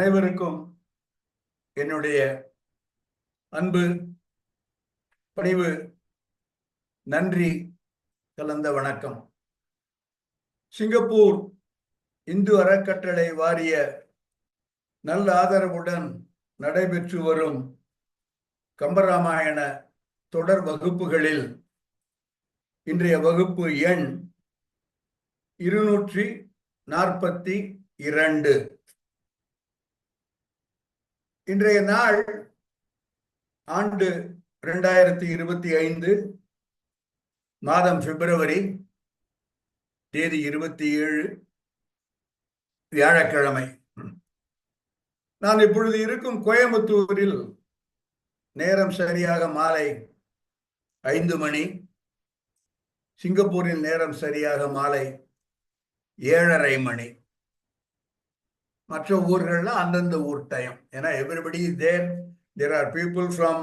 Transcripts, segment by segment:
அனைவருக்கும் என்னுடைய அன்பு, பணிவு, நன்றி கலந்த வணக்கம். சிங்கப்பூர் இந்து அறக்கட்டளை வாரிய நல்ல ஆதரவுடன் நடைபெற்று வரும் கம்பராமாயண தொடர் வகுப்புகளில் இன்றைய வகுப்பு எண் 242. இன்றைய நாள் ஆண்டு 2025, மாதம் பிப்ரவரி, தேதி 27, வியாழக்கிழமை. நான் இப்பொழுது இருக்கும் கோயம்புத்தூரில் நேரம் சரியாக மாலை 5 மணி. சிங்கப்பூரில் நேரம் சரியாக மாலை 7:30 மணி. மற்ற ஊர்கள்ல அந்தந்த ஊர் டைம். ஏன்னா everybody is there. There are people from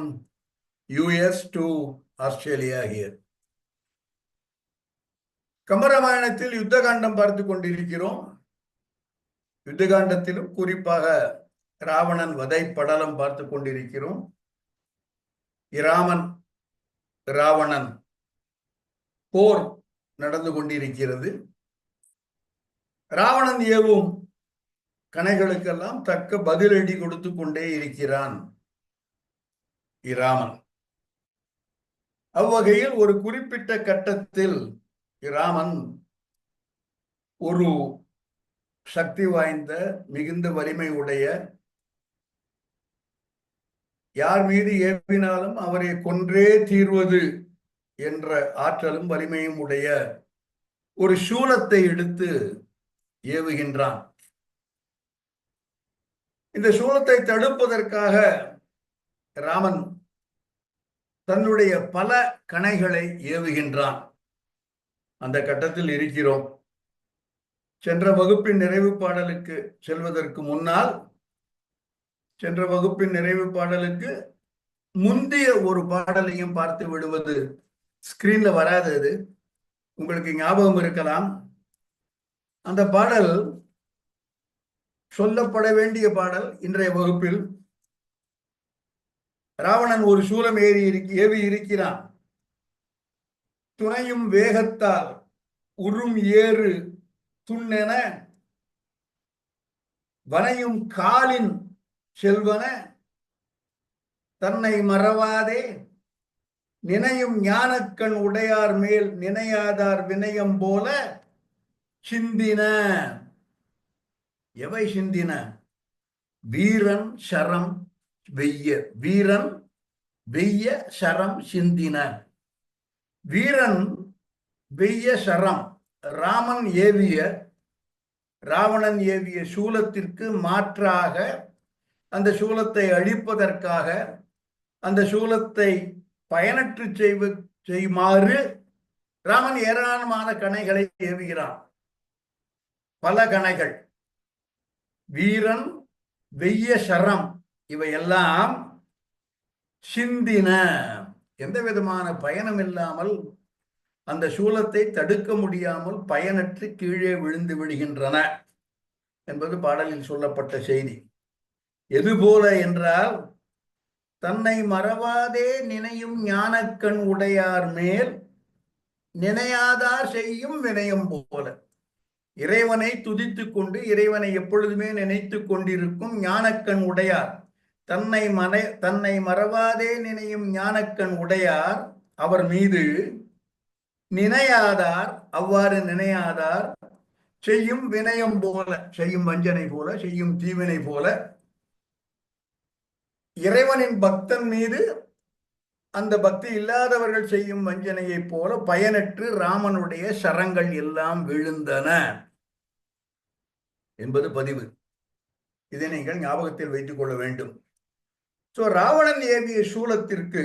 US to Australia here. கம்பராமாயணத்தில் யுத்த காண்டம் பார்த்து கொண்டிருக்கிறோம். யுத்த காண்டத்திலும் குறிப்பாக ராவணன் வதை படலம் பார்த்து கொண்டிருக்கிறோம். இராமன் ராவணன் போர் நடந்து கொண்டிருக்கிறது. ராவணன் ஏவும் கணைகளுக்கெல்லாம் தக்க பதிலடி கொடுத்து கொண்டே இருக்கிறான் இராமன். அவ்வகையில் ஒரு குறிப்பிட்ட கட்டத்தில் இராமன் ஒரு சக்தி வாய்ந்த, மிகுந்த வலிமை உடைய, யார் மீது ஏவினாலும் அவரை கொன்றே தீர்வது என்ற ஆற்றலும் வலிமையும் உடைய ஒரு சூலத்தை எடுத்து ஏவுகின்றான். இந்த சூலத்தை தடுப்பதற்காக ராமன் தன்னுடைய பல கணைகளை ஏவுகின்றான். அந்த கட்டத்தில் இருக்கிறோம். சென்ற வகுப்பின் நிறைவு பாடலுக்கு செல்வதற்கு முன்னால், சென்ற வகுப்பின் நிறைவு பாடலுக்கு முந்தைய ஒரு பாடலையும் பார்த்து விடுவது. ஸ்கிரீன்ல வராது, அது உங்களுக்கு ஞாபகம் இருக்கலாம். அந்த பாடல் சொல்லப்பட வேண்டிய பாடல். இன்றைய வகுப்பில் ராவணன் ஒரு சூலம் ஏவி இருக்கிறான். துணையும் வேகத்தால் உறும் ஏறு துண்ணென வனையும் காலின் செல்வன தன்னை மறவாதே நினையும் ஞானக்கண் உடையார் மேல் நினையாதார் வினயம் போல சிந்தின. எவை சிந்தின? வீரன் சரம் வெய்ய. வீரன் வெய்ய சரம் சிந்தின. வீரன் வெய்ய சரம், ராமன் ஏவிய, ராவணன் ஏவிய சூலத்திற்கு மாற்றாக, அந்த சூலத்தை அழிப்பதற்காக, அந்த சூலத்தை பயனற்று செய்யுமாறு ராமன் ஏராளமான கணைகளை ஏவுகிறான். பல கணைகள். வீரன் வெய்ய சரம் இவையெல்லாம் சிந்தின. எந்த விதமான பயணம் இல்லாமல், அந்த சூலத்தை தடுக்க முடியாமல் பயனற்று கீழே விழுந்து விடுகின்றன என்பது பாடலில் சொல்லப்பட்ட செய்தி. எது போல என்றால், தன்னை மறவாதே நினையும் ஞானக்கண் உடையார் மேல் நினையாதார் செய்யும் வினயம் போல. இறைவனை துதித்துக் கொண்டு, இறைவனை எப்பொழுதுமே நினைத்து கொண்டிருக்கும் ஞானக்கண் உடையார், தன்னை மறவாதே நினையும் ஞானக்கண் உடையார், அவர் மீது நினையாதார், அவ்வாறு நினையாதார் செய்யும் வினயம் போல, செய்யும் வஞ்சனை போல, செய்யும் தீவினை போல, இறைவனின் பக்தன் மீது அந்த பக்தி இல்லாதவர்கள் செய்யும் வஞ்சனையை போல பயனற்று ராமனுடைய சரங்கள் எல்லாம் விழுந்தன என்பது பதிவு. இதை நீங்கள் ஞாபகத்தில் வைத்துக் கொள்ள வேண்டும். ராவணன் ஏவிய சூலத்திற்கு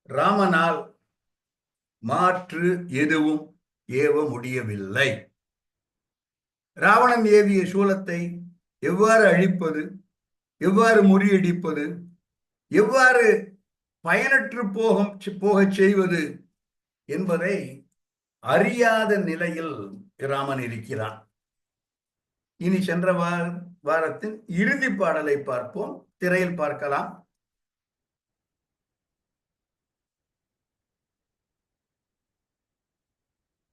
ராமனால் மாற்று எதுவும் ஏவ முடியவில்லை. ராவணன் ஏவிய சூலத்தை எவ்வாறு அழிப்பது, எவ்வாறு முறியடிப்பது, எவ்வாறு பயனற்று போகச் செய்வது என்பதை அறியாத நிலையில் ராமன் இருக்கிறான். இனி வாரத்தின் இறுதி பாடலை பார்ப்போம். திரையில் பார்க்கலாம்.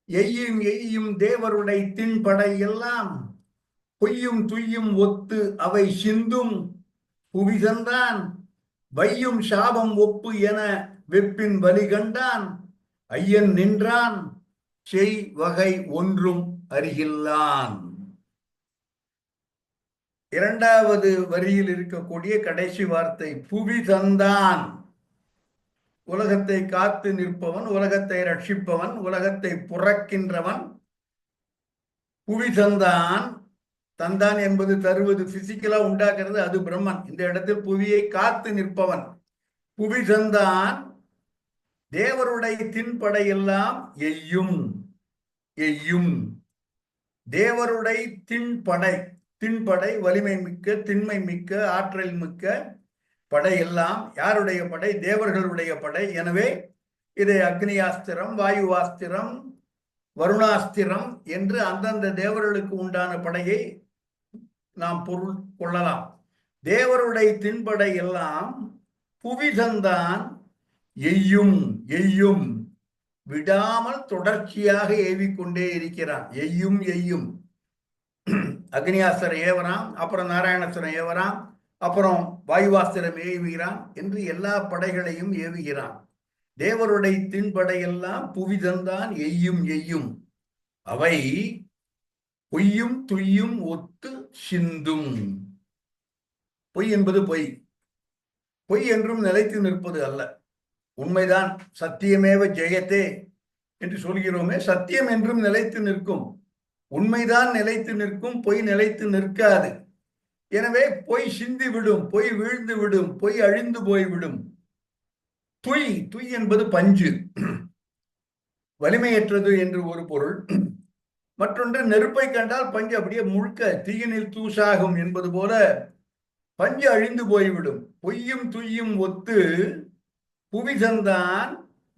எய்யும் எய்யும் தேவருடை தின்படை எல்லாம் பொய்யும் துய்யும் ஒத்து அவை சிந்தும் புவிசந்தான் வையும் சாபம் ஒப்பு என வெப்பின் வலி கண்டான் ஐயன் நின்றான் செய் வகை ஒன்றும் அறிகில்லான். இரண்டாவது வரியில் இருக்கக்கூடிய கடைசி வார்த்தை புவி தந்தான். உலகத்தை காத்து நிற்பவன், உலகத்தை ரட்சிப்பவன், உலகத்தை புறக்கின்றவன். புவி தந்தான். தந்தான் என்பது தருவது, பிசிக்கலா உண்டாக்குறது, அது பிரம்மன். இந்த இடத்தில் புவியை காத்து நிற்பவன். புவி தந்தான் தேவருடைய தின்படை எல்லாம் எய்யும் எய்யும். தேவருடைய தின்படை, தின்படை வலிமை மிக்க, திண்மை மிக்க, ஆற்றல் மிக்க படையெல்லாம் யாருடைய படை? தேவர்களுடைய படை. எனவே இதை அக்னியாஸ்திரம், வாயுவாஸ்திரம், வருணாஸ்திரம் என்று அந்தந்த தேவர்களுக்கு உண்டான படையை நாம் பொருள் கொள்ளலாம். தேவருடைய தின்படை எல்லாம் புவிதந்தான் எய்யும் எய்யும், விடாமல் தொடர்ச்சியாக ஏவிக்கொண்டே இருக்கிறான். எய்யும் எய்யும். அக்னியாஸ்திரம் ஏவரான், அப்புறம் நாராயணாஸ்திரம் ஏவரான், அப்புறம் வாயுவாஸ்திரம் ஏவுகிறான் என்று எல்லா படைகளையும் ஏவுகிறான். தேவருடைய தின்படையெல்லாம் புவிதந்தான் எய்யும் எய்யும். அவை பொய்யும் துய்யும் ஒத்து சிந்தும். பொய் என்பது பொய். பொய் என்றும் நிலைத்து நிற்பது அல்ல. உண்மைதான். சத்தியமேவ ஜெயத்தே என்று சொல்கிறோமே, சத்தியம் என்றும் நிலைத்து நிற்கும். உண்மைதான் நிலைத்து நிற்கும், பொய் நிலைத்து நிற்காது. எனவே பொய் சிந்தி விடும், பொய் வீழ்ந்து விடும், பொய் அழிந்து போய்விடும். துய், துய் என்பது பஞ்சு, வலிமையற்றது என்று ஒரு பொருள். மற்றொன்று, நெருப்பை கண்டால் பஞ்சு அப்படியே முழுக்க தீயினில் தூசாகும் என்பது போல பஞ்சு அழிந்து போய்விடும். பொய்யும் துய்யும் ஒத்து புவிதந்தான்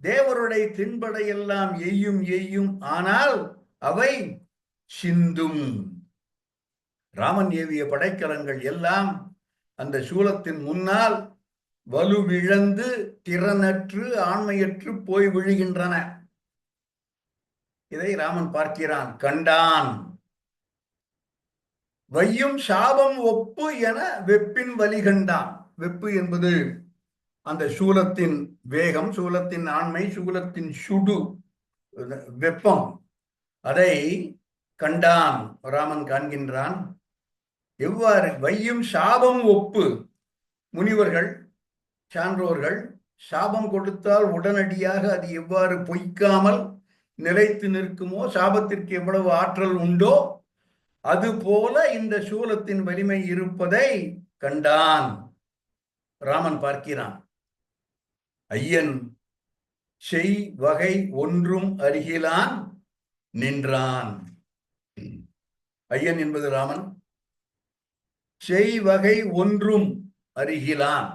தேவருடைய தின்படையெல்லாம் எய்யும் எய்யும், ஆனால் அவை சிந்தும். ராமன் ஏவிய படைக்கலங்கள் எல்லாம் அந்த சூலத்தின் முன்னால் வலுவிழந்து திறனற்று ஆண்மையற்று போய் விழுகின்றன. இதை ராமன் பார்க்கிறான், கண்டான். வையும் சாபம் ஒப்பு என வெப்பின் வலி கண்டான். வெப்பு என்பது அந்த சூலத்தின் வேகம், சூலத்தின் ஆண்மை, சூலத்தின் சுடு வெப்பம். அதை கண்டான், ராமன் காண்கின்றான். எவ்வாறு? வையும் சாபம் ஒப்பு. முனிவர்கள், சான்றோர்கள் சாபம் கொடுத்தால் உடனடியாக அது எவ்வாறு பொய்க்காமல் நிலைத்து நிற்குமோ, சாபத்திற்கு எவ்வளவு ஆற்றல் உண்டோ, அது போல இந்த சூலத்தின் வலிமை இருப்பதை கண்டான். ராமன் பார்க்கிறான். ஐயன் செய் வகை ஒன்றும் அறிகிலான் நின்றான். ஐயன் என்பது ராமன். செய் வகை ஒன்றும் அறிகிலான்,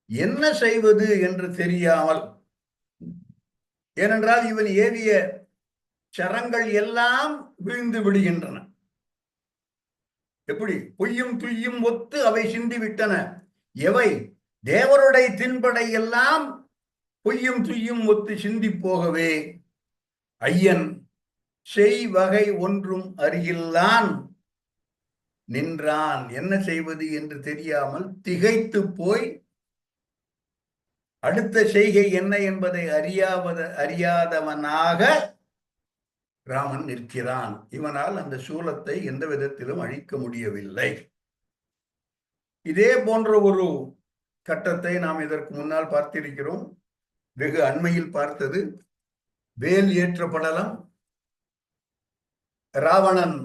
என்ன செய்வது என்று தெரியாமல். ஏனென்றால் இவன் ஏவிய சரங்கள் எல்லாம் வீழ்ந்து விடுகின்றன. எப்படி? பொய்யும் துய்யும் ஒத்து அவை சிந்தி விட்டன. எவை? தேவருடைய தின்படை எல்லாம் பொய்யும் துய்யும் ஒத்து சிந்தி போகவே ஐயன் செய் வகை ஒன்றும் அறிகில்லான் நின்றான். என்ன செய்வது என்று தெரியாமல் திகைத்து போய் அடுத்த செய்கை என்ன என்பதை அறியாதவனாக ராமன் நிற்கிறான். இவனால் அந்த சூலத்தை எந்த விதத்திலும் அழிக்க முடியவில்லை. இதே போன்ற ஒரு கட்டத்தை நாம் இதற்கு முன்னால் பார்த்திருக்கிறோம். வெகு அண்மையில் பார்த்தது வேல் ஏற்ற படலம். ராவணன்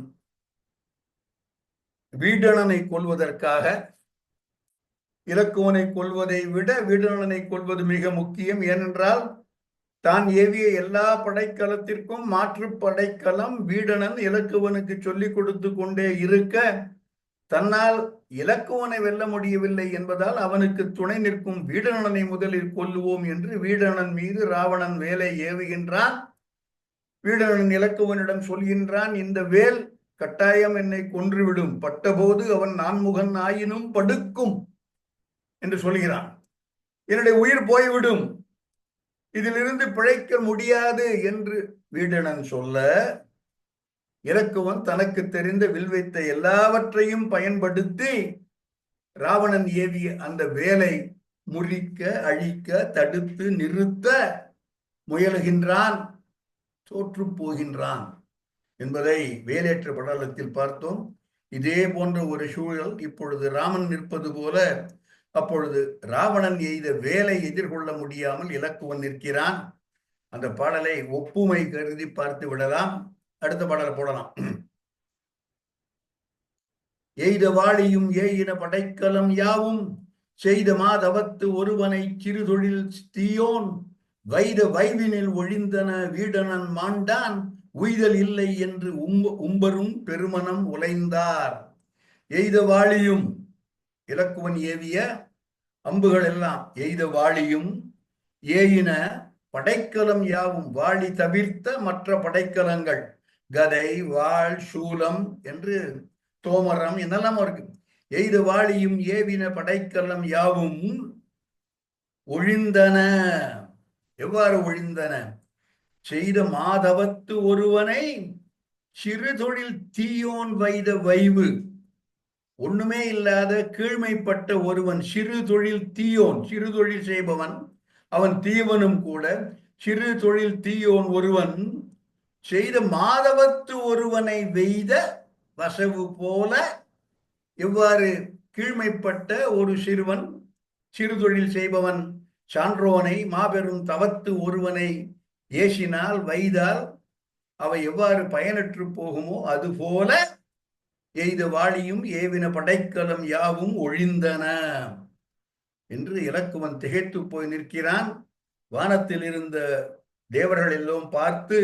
வீடணனை கொல்வதற்காக இலக்குவனை கொல்வதை விட வீடணனை கொல்வது மிக முக்கியம். ஏனென்றால் தான் ஏவிய எல்லா படைக்கலத்திற்கும் மாற்று படைக்கலம் வீடணன் இலக்குவனுக்கு சொல்லிக் கொடுத்து கொண்டே இருக்க, தன்னால் இலக்குவனை வெல்ல முடியவில்லை என்பதால் அவனுக்கு துணை நிற்கும் வீடணனை முதலில் கொல்லுவோம் என்று வீடணன் மீது ராவணன் வேலை ஏவுகின்றான். வீடணன் இலக்குவனிடம் சொல்கின்றான், இந்த வேல் கட்டாயம் என்னை கொன்றுவிடும், பட்டபோது அவன் நான்முகன் ஆயினும் படுக்கும் என்று சொல்கிறான். என்னுடைய உயிர் போய்விடும், இதிலிருந்து பிழைக்க முடியாது என்று வீடணன் சொல்ல, இலக்குவன் தனக்கு தெரிந்த வில்வைத்த எல்லாவற்றையும் பயன்படுத்தி ராவணன் ஏவிய அந்த வேலை முறிக்க, அழிக்க, தடுத்து நிறுத்த முயலுகின்றான், தோற்று போகின்றான் என்பதை வேலேற்ற படலத்தில் பார்த்தோம். இதே போன்ற ஒரு சூழல் இப்பொழுது ராமன் நிற்பது போல அப்பொழுது ராவணன் எய்த வேலை எதிர்கொள்ள முடியாமல் இலக்குவன் நிற்கிறான். அந்த பாடலை ஒப்புமை கருதி பார்த்து விடலாம். அடுத்த பாடலை போடலாம். எய்த வாளியும் ஏயின படைக்கலம் யாவும் செய்த மாதவத்து ஒருவனை சிறு தொழில் தீயோன் வைத வைவினில் ஒழிந்தன வீடனன் மாண்டான் உய்தல் இல்லை என்று உம்பரும் பெருமனம் உலைந்தார். எய்த வாளியும், இலக்குவன் ஏவிய அம்புகள் எல்லாம், எய்த வாளியும் ஏயின படைக்கலம் யாவும், வாளி தவிர்த்த மற்ற படைக்கலங்கள், கதை, வாழ், சூலம் என்று தோமரம் என்னெல்லாம் இருக்கு. எய்த வாளியும் ஏவின படைக்கலம் யாவும் ஒழிந்தன. எவ்வாறு ஒழிந்தன? செய்த மாதவத்து ஒருவனை சிறு தொழில் தீயோன் வைத வைவு, ஒண்ணுமே இல்லாத கீழ்மைப்பட்ட ஒருவன், சிறு தொழில் தீயோன், சிறு தொழில் செய்பவன், அவன் தீவனும் கூட, சிறு தொழில் தீயோன் ஒருவன் செய்த மாதவத்து ஒருவனை வெய்த வசவு போல. எவ்வாறு கீழ்மைப்பட்ட ஒரு சிறுவன், சிறு தொழில் செய்பவன் சான்றோனை, மாபெரும் தவத்து ஒருவனை ஏசினால், வைதால் அவை எவ்வாறு பயனற்று போகுமோ அதுபோல எய்த வாளியும் ஏவின படைக்கலம் யாவும் ஒழிந்தன என்று இலக்குவன் திகைத்து போய் நிற்கிறான். வானத்தில் இருந்த தேவர்கள் எல்லாம் பார்த்து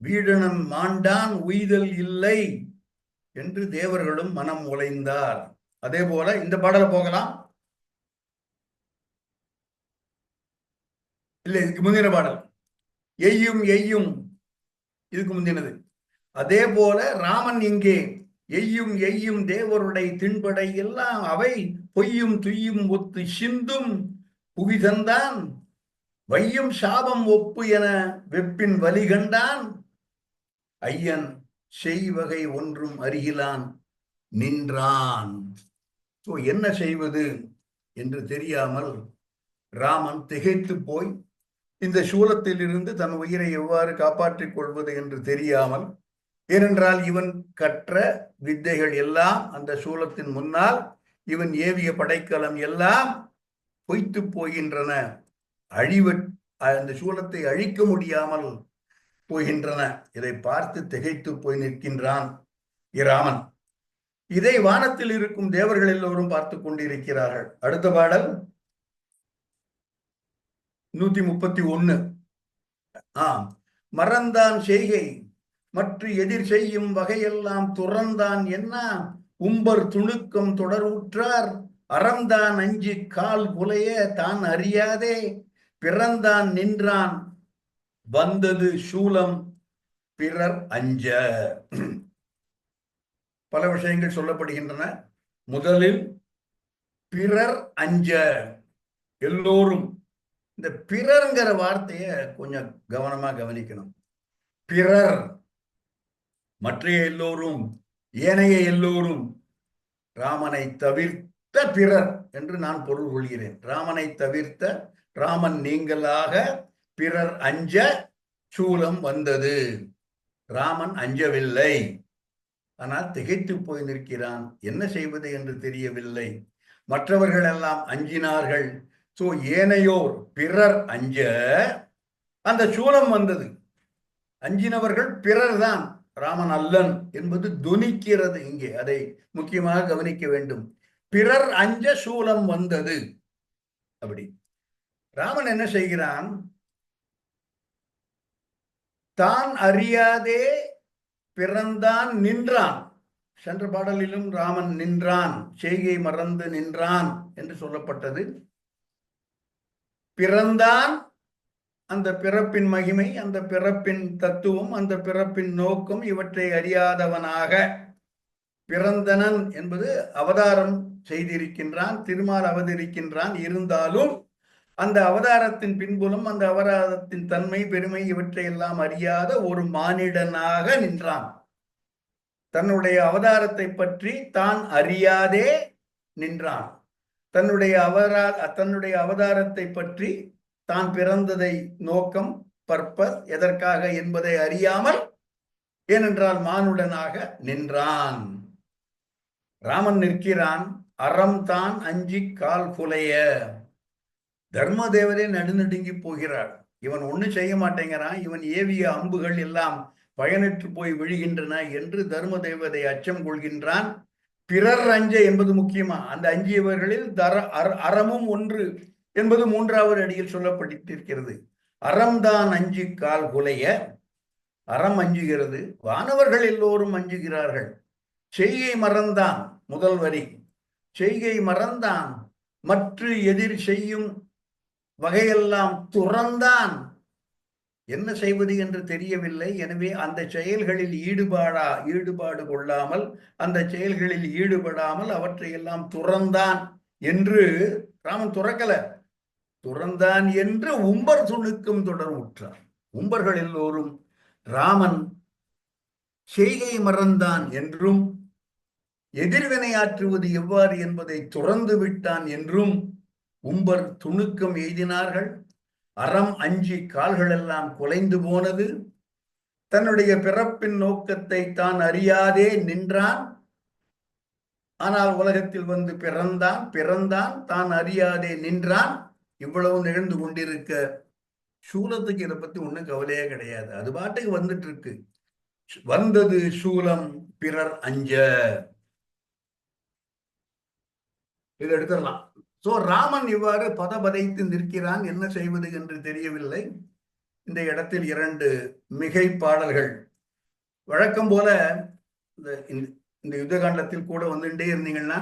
வீடனன் மாண்டான் உய்தல் இல்லை என்று தேவர்களும் மனம் உலைந்தார். அதே போல இந்த பாடலை போகலாம். இல்லை, இதுக்கு முந்தின பாடல் எய்யும் எய்யும், இதுக்கு முந்தினது. அதே போல ராமன் இங்கே எய்யும் எய்யும் தேவருடைய தின்படை எல்லாம் அவை பொய்யும் துய்யும் ஒத்து சிந்தும் புவிதந்தான் வையும் சாபம் ஒப்பு என வெப்பின் வலி கண்டான் ஐயன் செய்வகை ஒன்றும் அருகிலான் நின்றான். என்ன செய்வது என்று தெரியாமல் ராமன் திகைத்து போய் இந்த சூலத்தில் இருந்து தன் உயிரை எவ்வாறு காப்பாற்றிக் கொள்வது என்று தெரியாமல், ஏனென்றால் இவன் கற்ற வித்தைகள் எல்லாம் அந்த சூலத்தின் முன்னால், இவன் ஏவிய படைக்கலம் எல்லாம் பொய்த்து போகின்றன, அந்த சூலத்தை அழிக்க முடியாமல் போகின்றன. இதை பார்த்து திகைத்து போய் நிற்கின்றான் ராமன். இதை வானத்தில் இருக்கும் தேவர்கள் எல்லோரும் பார்த்து கொண்டிருக்கிறார்கள். அடுத்த பாடல் 131. மறந்தான் செய்கை மற்ற எதிர் செய்யும் வகையெல்லாம் துறந்தான் என்ன உம்பர் துணுக்கம் தொடர்வுற்றார் அறந்தான் அஞ்சு கால் புலைய தான் அறியாதே பிறந்தான் நின்றான் வந்தது சூலம் பிறர் அஞ்ச. பல விஷயங்கள் சொல்லப்படுகின்றன. முதலில் பிறர் அஞ்ச, எல்லோரும். இந்த பிறர்ங்கிற வார்த்தையை கொஞ்சம் கவனமா கவனிக்கணும். பிறர், மற்றைய எல்லோரும், ஏனைய எல்லோரும், ராமனை தவிர்த்த பிறர் என்று நான் பொருள் கொள்கிறேன். ராமனை தவிர்த்த, ராமன் நீங்களாக பிறர் அஞ்ச சூலம் வந்தது. ராமன் அஞ்சவில்லை, ஆனால் திகைத்து போய் நிற்கிறான். என்ன செய்வது என்று தெரியவில்லை. மற்றவர்கள் எல்லாம் அஞ்சினார்கள். ஏனையோர் பிறர் அஞ்ச அந்த சூலம் வந்தது. அஞ்சினவர்கள் பிறர் தான், ராமன் அல்லன் என்பது துணிக்கிறது இங்கே. அதை முக்கியமாக கவனிக்க வேண்டும். பிறர் அஞ்ச சூலம் வந்தது. அப்படி ராமன் என்ன செய்கிறான்? தான் அறியாதே பிறந்தான் நின்றான். சென்ற பாடலிலும் ராமன் நின்றான், செய்கை மறந்து நின்றான் என்று சொல்லப்பட்டது. பிறந்தான் அந்த பிறப்பின் மகிமை, அந்த பிறப்பின் தத்துவம், அந்த பிறப்பின் நோக்கம் இவற்றை அறியாதவனாக பிறந்தனன் என்பது அவதாரம் செய்திருக்கின்றான், திருமால் அவதரிக்கின்றான். இருந்தாலும் அந்த அவதாரத்தின் பின்புலம், அந்த அவதாரத்தின் தன்மை, பெருமை இவற்றையெல்லாம் அறியாத ஒரு மானிடனாக நின்றான். தன்னுடைய அவதாரத்தை பற்றி தான் அறியாதே நின்றான். தன்னுடைய அவதாரத்தை பற்றி தான் பிறந்ததை, நோக்கம், பர்பஸ், எதற்காக என்பதை அறியாமல், ஏனென்றால் மானுடனாக நின்றான். ராமன் நிற்கிறான். அறம் தான் அஞ்சி கால் குலைய. தர்மதேவரே நடுநடுங்கி போகிறார். இவன் ஒண்ணு செய்ய மாட்டேங்கிறான், இவன் ஏவிய அம்புகள் எல்லாம் பயனற்று போய் விழுகின்றன என்று தர்ம தேவதை அச்சம் கொள்கின்றான். பிறர் அஞ்ச என்பது முக்கியமா. அந்த அஞ்சியவர்களில் அறமும் ஒன்று என்பது 3வது அடியில் சொல்லப்பட்டிருக்கிறது. அறம்தான் அஞ்சி கால் குலைய. அறம் அஞ்சுகிறது, வானவர்கள் எல்லோரும் அஞ்சுகிறார்கள். செய்கை மறந்தான், முதல் வரி. செய்கை மறந்தான், மற்ற எதிர் செய்யும் வகையெல்லாம் துறந்தான். என்ன செய்வது என்று தெரியவில்லை. எனவே அந்த செயல்களில் ஈடுபாடு கொள்ளாமல், அந்த செயல்களில் ஈடுபடாமல் அவற்றையெல்லாம் துறந்தான் என்று ராமன் துறக்கல, துறந்தான் என்று உம்பர் துணுக்கும் தொடர்வுற்றார். உம்பர்கள் எல்லோரும் ராமன் செய்கை மறந்தான் என்றும், எதிர்வினையாற்றுவது எவ்வாறு என்பதை துறந்து விட்டான் என்றும் உம்பர் துணுக்கம் எய்தினார்கள். அறம் அஞ்சி கால்கள் எல்லாம் குலைந்து போனது. தன்னுடைய பிறப்பின் நோக்கத்தை தான் அறியாதே நின்றான். ஆனால் உலகத்தில் வந்து பிறந்தான், தான் அறியாதே நின்றான். இவ்வளவு நிகழ்ந்து கொண்டிருக்க சூலத்துக்கு இதை பத்தி ஒண்ணும் கவலையே கிடையாது. அது பாட்டுக்கு வந்துட்டு இருக்கு. வந்தது சூலம் பிறர் அஞ்ச. இதை எடுத்துடலாம். சோ ராமன் இவ்வாறு பதபதைத்து நிற்கிறான். என்ன செய்வது என்று தெரியவில்லை. இந்த இடத்தில் 2 மிகை பாடல்கள். வழக்கம் போல இந்த யுத்த காண்டத்தில் கூட வந்துட்டே இருந்தீங்கன்னா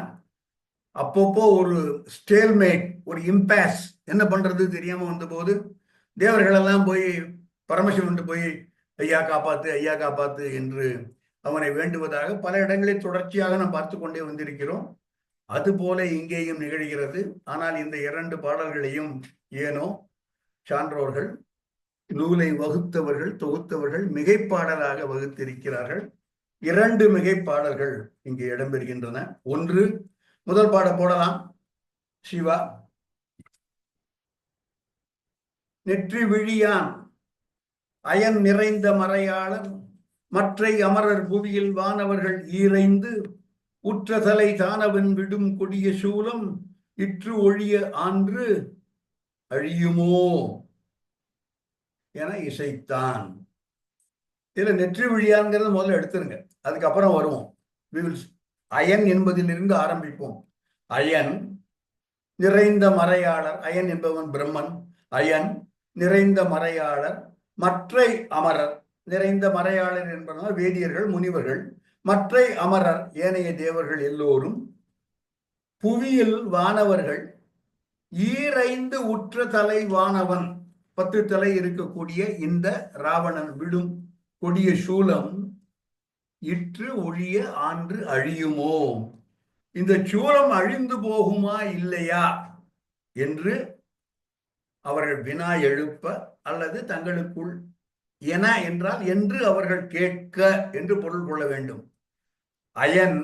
அப்பப்போ ஒரு ஸ்டேல்மேட், ஒரு இம்பேஸ், என்ன பண்றது தெரியாம வந்த போது தேவர்கள் எல்லாம் போய் பரமசிவன் போய் ஐயா காப்பாத்து, ஐயா காப்பாத்து என்று அவனை வேண்டுவதாக பல இடங்களில் தொடர்ச்சியாக நாம் பார்த்து கொண்டே வந்திருக்கிறோம். அதுபோல இங்கேயும் நிகழ்கிறது. ஆனால் இந்த 2 பாடல்களையும் ஏனோ சான்றோர்கள், நூலை வகுத்தவர்கள், தொகுத்தவர்கள் மிகைப்பாடலாக வகுத்திருக்கிறார்கள். 2 மிகைப்பாடல்கள் இங்கே இடம்பெறுகின்றன. ஒன்று, முதல் பாட போடலாம். சிவா. நெற்றி விழியான் அயன் நிறைந்த மறையாளர் மற்றை அமரர் புவியில் வானவர்கள் ஈரைந்து உற்ற தலை தானவன் விடும் கொடிய சூலம் இற்று ஒழிய ஆன்று அழியுமோ என இசைத்தான். இதுல நெற்றி விழியான்ங்கிறது முதல்ல எடுத்துருங்க, அதுக்கப்புறம் வருவோம். அயன் என்பதிலிருந்து ஆரம்பிப்போம். அயன் நிறைந்த மறையாளர். அயன் என்பவன் பிரம்மன். அயன் நிறைந்த மறையாளர் மற்றை அமரர். நிறைந்த மறையாளர் என்பவர்கள் வேதியர்கள், முனிவர்கள். மற்றை அமரர் ஏனைய தேவர்கள் எல்லோரும். புவியில் வானவர்கள் ஈரைந்து உற்ற தலை வானவன், 10 தலை இருக்கக்கூடிய இந்த ராவணன் விடும் கொடிய சூலம் இற்று ஒழிய ஆன்று அழியுமோ, இந்த சூலம் அழிந்து போகுமா இல்லையா என்று அவர்கள் வினா எழுப்ப, அல்லது தங்களுக்குள் என என்றால் என்று அவர்கள் கேட்க என்று பொருள் கொள்ள வேண்டும். அயன்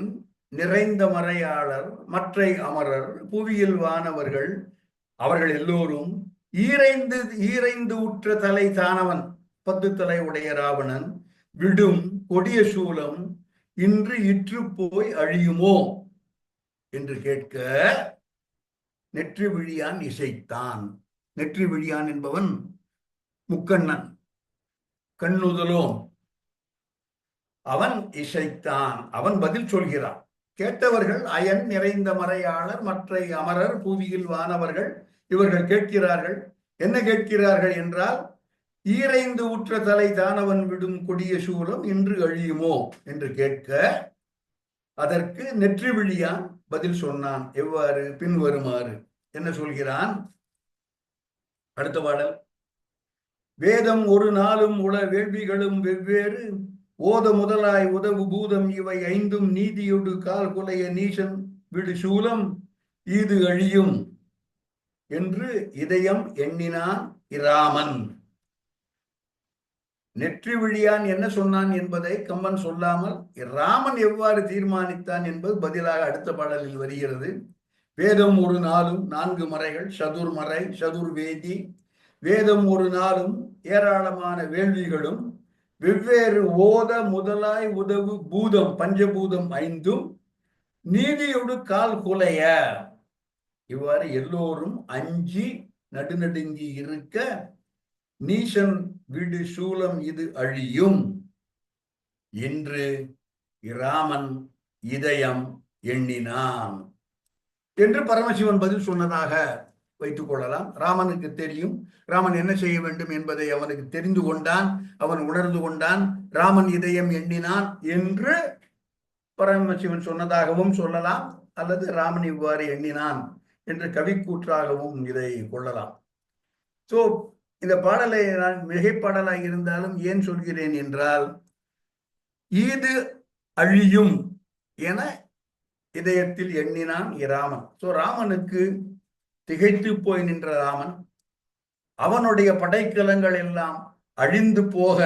நிறைந்த மறையாளர் மற்றை அமரர் புவியில் வானவர்கள் அவர்கள் எல்லோரும் ஈரைந்து உற்ற தலை தானவன், 10 தலை உடைய ராவணன் விடும் கொடிய சூலம் இன்று இற்று போய் அழியுமோ என்று கேட்க நெற்றி விழியான் இசைத்தான். நெற்றி விழியான் என்பவன் முக்கண்ணன், கண்ணுதலோன். அவன் இசைத்தான், அவன் பதில் சொல்கிறான். கேட்டவர்கள் அயன் நிறைந்த மறையாளர் மற்றை அமரர் புவியில் வானவர்கள் இவர்கள் கேட்கிறார்கள். என்ன கேட்கிறார்கள் என்றால், ஈரைந்து உற்ற தலை தானவன் விடும் கொடிய சூலம் இன்று அழியுமோ என்று கேட்க, அதற்கு நெற்றி விழியான் பதில் சொன்னான். எவ்வாறு? பின்வருமாறு. என்ன சொல்கிறான்? அடுத்த பாடல். வேதம் ஒரு நாளும் உள வேள்விகளும் வெவ்வேறு ஓத முதலாய் உதவு பூதம் இவை ஐந்தும் நீதியொடு கால் குலைய நீசன் விடு சூலம் ஈது அழியும் என்று இதயம் எண்ணினான் இராமன். நெற்றி விழியான் என்ன சொன்னான் என்பதை கம்பன் சொல்லாமல் ராமன் எவ்வாறு தீர்மானித்தான் என்பது பதிலாக அடுத்த பாடலில் வருகிறது. வேதம் ஒரு நாளும் 4 மறைகள், சதுர்மறை, சதுர்வேதி. வேதம் ஒரு நாளும் ஏராளமான வேள்விகளும் வெவ்வேறு ஓத முதலாய் உதவு பூதம் பஞ்சபூதம் 5ம் நீதியோடு கால் குலைய. இவ்வாறு எல்லோரும் அஞ்சி நடுநடுங்கி இருக்க நீசன் விடு சூலம் இது அழியும் என்று இராமன் இதயம் எண்ணினான் என்று பரமசிவன் பதில் சொன்னதாக வைத்துக் கொள்ளலாம். ராமனுக்கு தெரியும் ராமன் என்ன செய்ய வேண்டும் என்பதை அவனுக்கு தெரிந்து கொண்டான், அவன் உணர்ந்து கொண்டான். ராமன் இதயம் எண்ணினான் என்று பரமசிவன் சொன்னதாகவும் சொல்லலாம், அல்லது ராமன் இவ்வாறு எண்ணினான் என்று கவிக்கூற்றாகவும் இதை கொள்ளலாம். சோ இந்த பாடலை நான் மிகைப்பாடலாக இருந்தாலும் ஏன் சொல்கிறேன் என்றால், ஈது அழியும் என இதயத்தில் எண்ணினான் இராமன். சோ ராமனுக்கு திகைத்து போய் நின்ற ராமன், அவனுடைய படைக்கலங்கள் எல்லாம் அழிந்து போக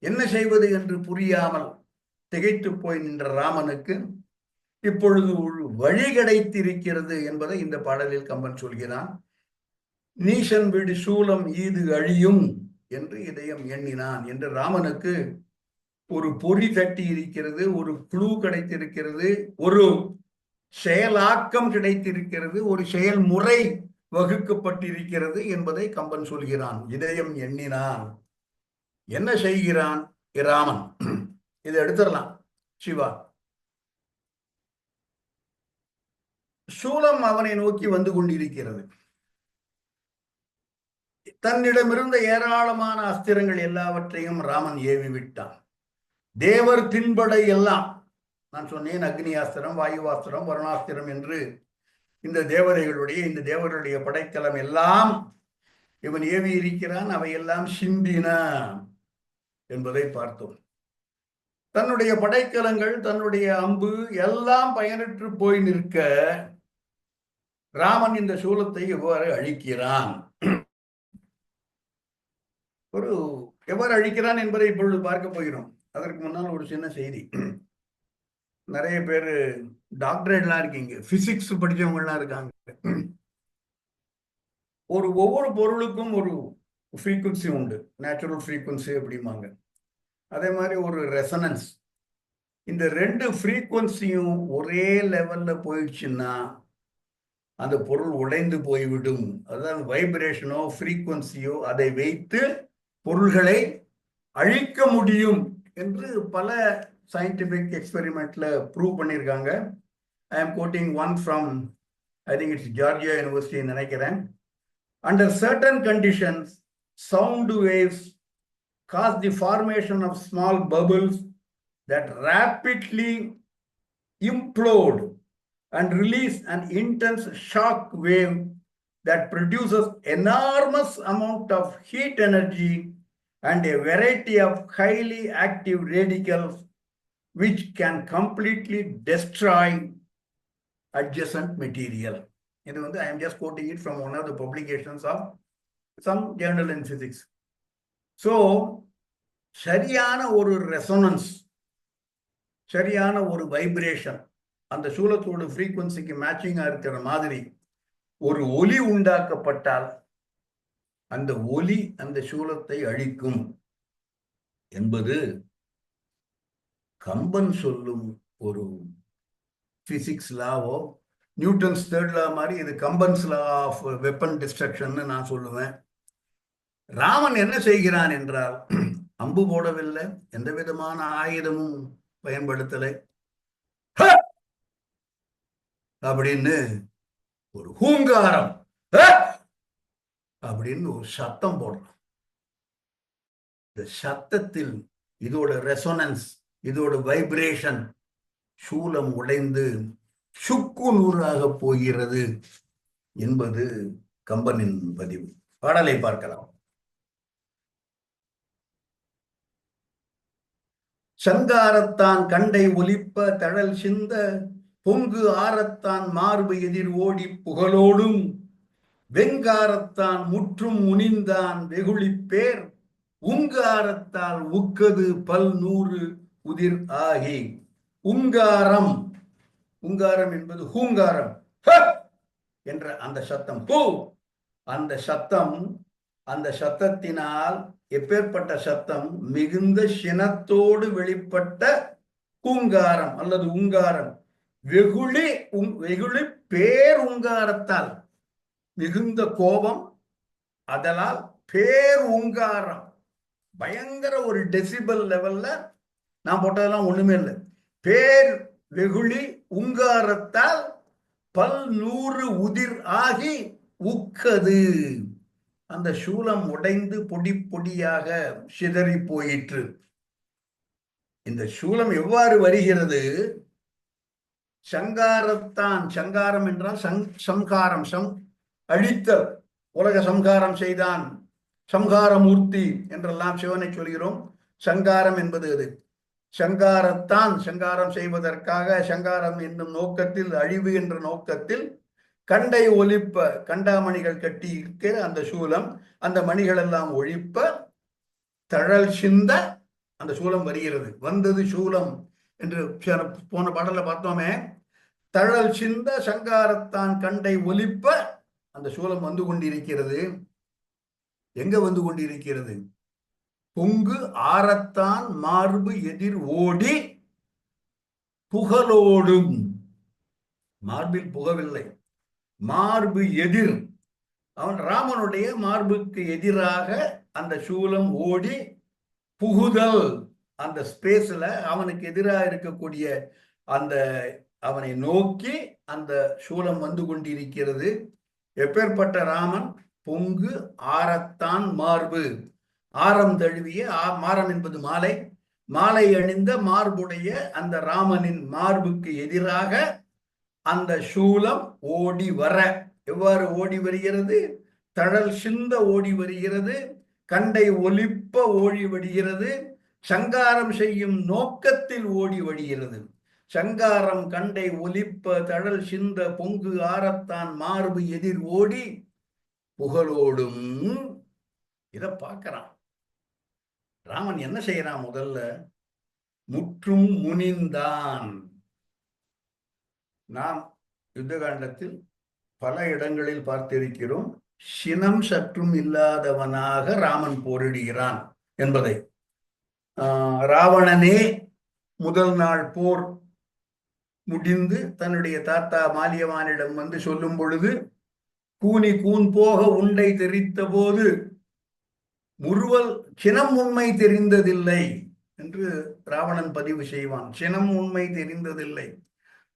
என்ன செய்வது என்று புரியாமல் திகைத்து போய் நின்ற ராமனுக்கு இப்பொழுது ஒரு வழி கிடைத்திருக்கிறது என்பதை இந்த பாடலில் கம்பன் சொல்கிறான். நீசன் விடு சூலம் ஈது அழியும் என்று இதயம் எண்ணினான் என்று ராமனுக்கு ஒரு பொறி தட்டி இருக்கிறது, ஒரு குழு கிடைத்திருக்கிறது, ஒரு செயலாக்கம் கிடைத்திருக்கிறது, ஒரு செயல்முறை வகுக்கப்பட்டிருக்கிறது என்பதை கம்பன் சொல்கிறான். இதயம் எண்ணினான். என்ன செய்கிறான் ராமன்? இதை எடுத்துடலாம். சிவா சூலம் அவனை நோக்கி வந்து கொண்டிருக்கிறது. தன்னிடமிருந்த ஏராளமான அஸ்திரங்கள் எல்லாவற்றையும் ராமன் ஏவி விட்டான். தேவர் தின்படை எல்லாம், நான் சொன்னேன் அக்னியாஸ்திரம், வாயுவாஸ்திரம், வருணாஸ்திரம் என்று இந்த தேவர்களுடைய படைக்கலம் எல்லாம் இவன் ஏவி இருக்கிறான். அவையெல்லாம் சிந்தின என்பதை பார்த்தோம். தன்னுடைய படைக்கலங்கள், தன்னுடைய அம்பு எல்லாம் பயனற்று போய் நிற்க ராமன் இந்த சூலத்தை எவ்வாறு அழிக்கிறான், எவ்வாறு அழிக்கிறான் என்பதை இப்பொழுது பார்க்க போகிறோம். அதற்கு முன்னால் ஒரு சின்ன செய்தி. நிறைய பேர் டாக்டரேட்லாம் இருக்கீங்க, பிசிக்ஸ் படிச்சவங்கலாம் இருக்காங்க. ஒவ்வொரு பொருளுக்கும் ஒரு ஃப்ரீக்குவன்சி உண்டு, நேச்சுரல் ஃப்ரீக்குவன்சி அப்படிம்பாங்க. அதே மாதிரி ஒரு ரெசனன்ஸ். இந்த 2 ஃப்ரீக்குவன்சியும் ஒரே லெவல்ல போயிடுச்சுன்னா அந்த பொருள் உடைந்து போய்விடும். அதாவது வைப்ரேஷனோ ஃப்ரீக்குவன்சியோ அதை வைத்து பொருள்களை அழிக்க முடியும் என்று பல சயின்டிபிக் எக்ஸ்பெரிமெண்ட்ல ப்ரூவ் பண்ணியிருக்காங்க. I am coating one from I think it's Georgia university நினைக்கிறேன். Under certain conditions, sound waves cause the formation of small bubbles that rapidly implode and release an intense shock wave that produces enormous amount of heat energy and a variety of highly active radicals which can completely destroy adjacent material. I am just quoting it from one of the publications of some journal in physics. So, சரியான ஒரு resonance, சரியான ஒரு vibration, அந்த சூலத்தோட ஃப்ரீக்குவன்சிக்கு மேட்சிங்கா இருக்கிற மாதிரி ஒரு ஒலி உண்டாக்கப்பட்டால் அந்த ஒலி அந்த சூலத்தை அழிக்கும் என்பது கம்பன் சொல்லும் ஒரு பிசிக்ஸ் லாவோ, நியூட்டன்ஸ் 3rd லா மாதிரி இது கம்பன்ஸ் லா ஆஃப் வெப்பன் டிஸ்ட்ரக்ஷன் நான் சொல்லுவேன். ராமன் என்ன செய்கிறான் என்றால், அம்பு போடவில்லை, எந்த விதமான ஆயுதமும் பயன்படுத்தலை, அப்படின்னு ஒரு ஹூங்காரம் அப்படின்னு ஒரு சத்தம் போடுறான். இந்த சத்தத்தில் இதோட ரெசோனன்ஸ், இதோட வைப்ரேஷன் சூலம் உடைந்து சுக்கு நூறாக போகிறது என்பது கம்பனின் பதிவு. பாடலை பார்க்கலாம். சங்காரத்தான் கண்டை ஒலிப்ப தழல் சிந்த பொங்கு ஆரத்தான் மார்பு எதிர் ஓடி புகழோடும் வெங்காரத்தான் முற்றும் முனிந்தான் வெகுளிப்பேர் உங்காரத்தால் உக்கது பல் நூறு உதிர் ஆகி. உங்காரம், உங்காரம் என்பது ஹூங்காரம் என்ற அந்த சத்தம், ஹூ அந்த சத்தம், அந்த சத்தத்தினால் எப்பேற்பட்ட சத்தம்? மிகுந்த சினத்தோடு வெளிப்பட்ட ஹூங்காரம் அல்லது உங்காரம். வெகுளி வெகுளி பேர் உங்காரத்தால் மிகுந்த கோபம், அதனால் பேர் உங்காரம், பயங்கர ஒரு டெசிபல் லெவல்ல. நான் போட்டதெல்லாம் ஒண்ணுமே இல்லை. பேர் வெகுளி உங்காரத்தால் பல் நூறு உதிர் ஆகி உக்கது. அந்த சூலம் உடைந்து பொடி பொடியாக சிதறி போயிற்று. இந்த சூலம் எவ்வாறு வருகிறது? சங்காரத்தான், சங்காரம் என்றால் சம்காரம், அழித்தல், உலக சம்காரம் செய்தான், சம்காரமூர்த்தி என்றெல்லாம் சிவனை சொல்கிறோம். சங்காரம் என்பது அது. சங்காரத்தான், சங்காரம் செய்வதற்காக, சங்காரம் என்னும் நோக்கத்தில், அழிவு என்ற நோக்கத்தில் கண்டை ஒலிப்ப, கண்டாமணிகள் கட்டி இருக்கிற அந்த சூலம், அந்த மணிகள் எல்லாம் ஒழிப்ப தழல் சிந்த அந்த சூலம் வருகிறது. வந்தது சூலம் என்று போன பாடல பார்த்தோமே. தழல் சிந்த சங்காரத்தான் கண்டை ஒலிப்ப அந்த சூலம் வந்து கொண்டிருக்கிறது. எங்க வந்து கொண்டிருக்கிறது? பொங்கு ஆரத்தான் மார்பு எதிர் ஓடி புகழோடும். மார்பில் புகவில்லை, மார்பு எதிர். அவன் ராமனுடைய மார்புக்கு எதிராக அந்த சூலம் ஓடி புகுதல், அந்த ஸ்பேஸ்ல அவனுக்கு எதிராக இருக்கக்கூடிய அந்த அவனை நோக்கி அந்த சூலம் வந்து கொண்டிருக்கிறது. எப்பேற்பட்ட ராமன்? பொங்கு ஆரத்தான் மார்பு, ஆரம் தழுவிய, மாரம் என்பது மாலை, மாலை அணிந்த மார்புடைய அந்த ராமனின் மார்புக்கு எதிராக அந்த சூலம் ஓடி வர. எவ்வாறு ஓடி வருகிறது? தழல் சிந்த ஓடி வருகிறது, கண்டை ஒலிப்ப ஓடி வருகிறது, சங்காரம் செய்யும் நோக்கத்தில் ஓடி வருகிறது. சங்காரம் கண்டை ஒலிப்ப தழல் சிந்த பொங்கு ஆரத்தான் மார்பு எதிர் ஓடி புகழோடும். இத பார்க்கிறான் ராமன். என்ன செய்யறான்? முதல்ல முற்றும் முனிந்தான். நாம் யுத்த காண்டத்தில் பல இடங்களில் பார்த்திருக்கிறோம், சினம் சற்றும் இல்லாதவனாக ராமன் போரிடுகிறான் என்பதை. ராவணனே முதல் நாள் போர் முடிந்து தன்னுடைய தாத்தா மாலியவானிடம் வந்து சொல்லும் பொழுது, கூனி கூன் போக உண்டை தெரித்த போது முறுவல் சினம் உண்மை தெரிந்ததில்லை என்று ராவணன் பதிவு செய்வான். சினம் உண்மை தெரிந்ததில்லை.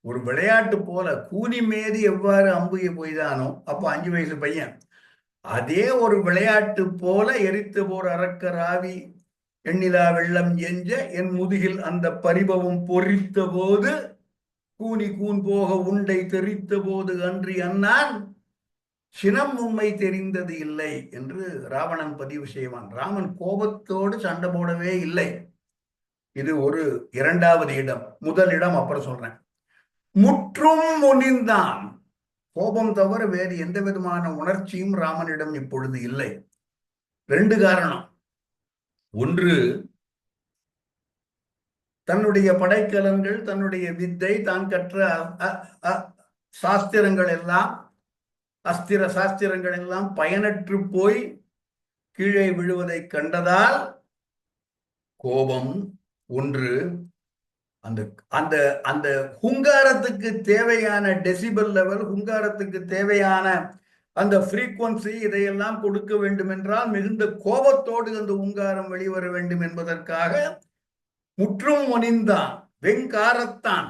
ஒரு விளையாட்டு போல கூனி மேதி எவ்வாறு அம்புய போய்தானோ, அப்போ 5 வயசு பையன், அதே ஒரு விளையாட்டு போல எரித்து போர் அரக்க ராவி எண்ணிலா வெள்ளம் எஞ்ச என் முதுகில் அந்த பரிபவம் பொறித்த போது கூனி கூன் போக உண்டை தெரித்த போது அன்றி அண்ணான் சினம் உண்மை தெரிந்தது இல்லை என்று ராவணன் பதிவு செய்வான். ராமன் கோபத்தோடு சண்டை போடவே இல்லை. இது ஒரு இரண்டாவது இடம். முதல் இடம் அப்புறம் சொல்றேன். முற்றும் முனிந்தான். கோபம் தவிர வேறு எந்த விதமான உணர்ச்சியும் ராமனிடம் இப்பொழுது இல்லை. 2 காரணம். ஒன்று, தன்னுடைய படைக்கலன்கள், தன்னுடைய வித்தை, தான் கற்ற சாஸ்திரங்கள் எல்லாம், அஸ்திர சாஸ்திரங்கள் எல்லாம் பயனற்று போய் கீழே விழுவதை கண்டதால் கோபம் ஒன்று. அந்த அந்த அந்த ஹுங்காரத்துக்கு தேவையான டெசிபல் லெவல், ஹுங்காரத்துக்கு தேவையான அந்த ஃப்ரீக்வன்சி, இதையெல்லாம் கொடுக்க வேண்டும் என்றால் மிகுந்த கோபத்தோடு அந்த ஹுங்காரம் வெளிவர வேண்டும் என்பதற்காக முற்றும் முனிந்தான். வெங்காரத்தான்,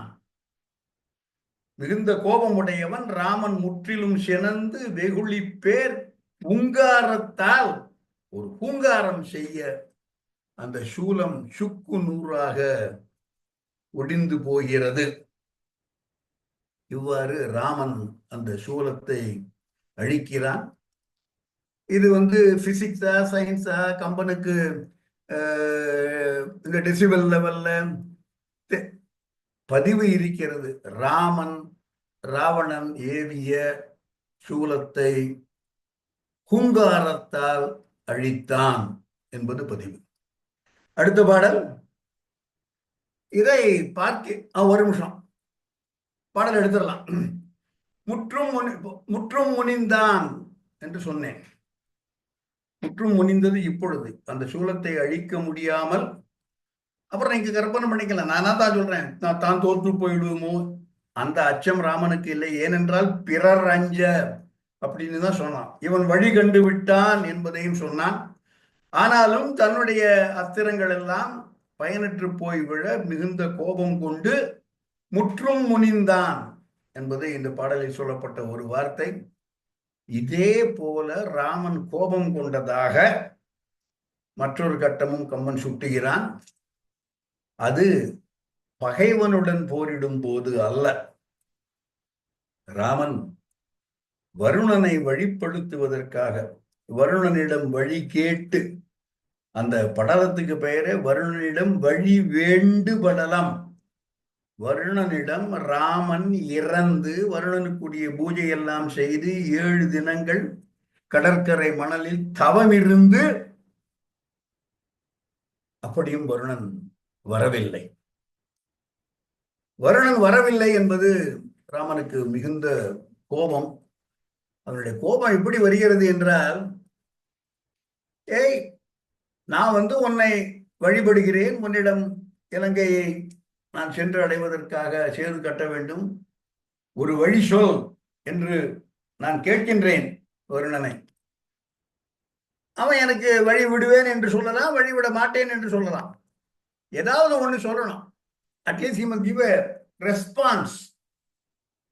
மிகுந்த கோபமுடையவன் ராமன் முற்றிலும் சினந்து வெகுளி பேர் உங்காரத்தால் ஒரு ஹூங்காரம் செய்ய அந்த சூலம் சுக்கு நூறாக ஒடிந்து போகிறது. இவ்வாறு ராமன் அந்த சூலத்தை அழிக்கிறான். இது பிசிக்ஸா சயின்ஸா? கம்பனுக்கு இந்த டெசிபல் லெவல்ல பதிவு இருக்கிறது. ராவணன் ஏவிய சூலத்தை ஹூங்காரத்தால் அழித்தான் என்பது பதிவு. அடுத்த பாடல், இதை பார்க்க ஒரு நிமிஷம் பாடல் எடுத்துடலாம். முற்றும் முனிந்தான் என்று சொன்னேன். முற்றும் முனிந்தது இப்பொழுது. அந்த சூலத்தை அழிக்க முடியாமல், அப்புறம் நீங்க கற்பனை பண்ணிக்கலாம், நானா தான் சொல்றேன், தான் தோற்று போயிடுவோமோ, அந்த அச்சம் ராமனுக்கு இல்லை. ஏனென்றால் பிறர் அஞ்ச அப்படின்னு தான் சொன்னான். இவன் வழி கண்டு விட்டான் என்பதையும் சொன்னான். ஆனாலும் தன்னுடைய அஸ்திரங்கள் எல்லாம் பயனற்று போய் விழ மிகுந்த கோபம் கொண்டு முற்றும் முனிந்தான் என்பது இந்த பாடலில் சொல்லப்பட்ட ஒரு வார்த்தை. இதே போல ராமன் கோபம் கொண்டதாக மற்றொரு கட்டமும் கம்பன் சுட்டுகிறான். அது பகைவனுடன் போரிடும் போது அல்ல. ராமன் வருணனை வழிப்படுத்துவதற்காக வருணனிடம் வழி கேட்டு, அந்த படலத்துக்கு பெயரே வருணனிடம் வழி வேண்டு படலம். வருணனிடம் ராமன் இறந்து வருணனுக்குரிய பூஜை எல்லாம் செய்து 7 தினங்கள் கடற்கரை மணலில் தவமிருந்து, அப்படியும் வருணன் வரவில்லை. வருணன் வரவில்லை என்பது ராமனுக்கு மிகுந்த கோபம். அவனுடைய கோபம் எப்படி வருகிறது என்றால், ஏய், நான் உன்னை வழிபடுகிறேன், உன்னிடம் இலங்கையை நான் சென்று அடைவதற்காக சேது கட்ட வேண்டும், ஒரு வழி சொல் என்று நான் கேட்கின்றேன் வருணனை. அவன் எனக்கு வழி விடுவேன் என்று சொல்லலாம், வழிவிட மாட்டேன் என்று சொல்லலாம், ஏதாவது ஒன்று சொல்லணும். At least he must give a response.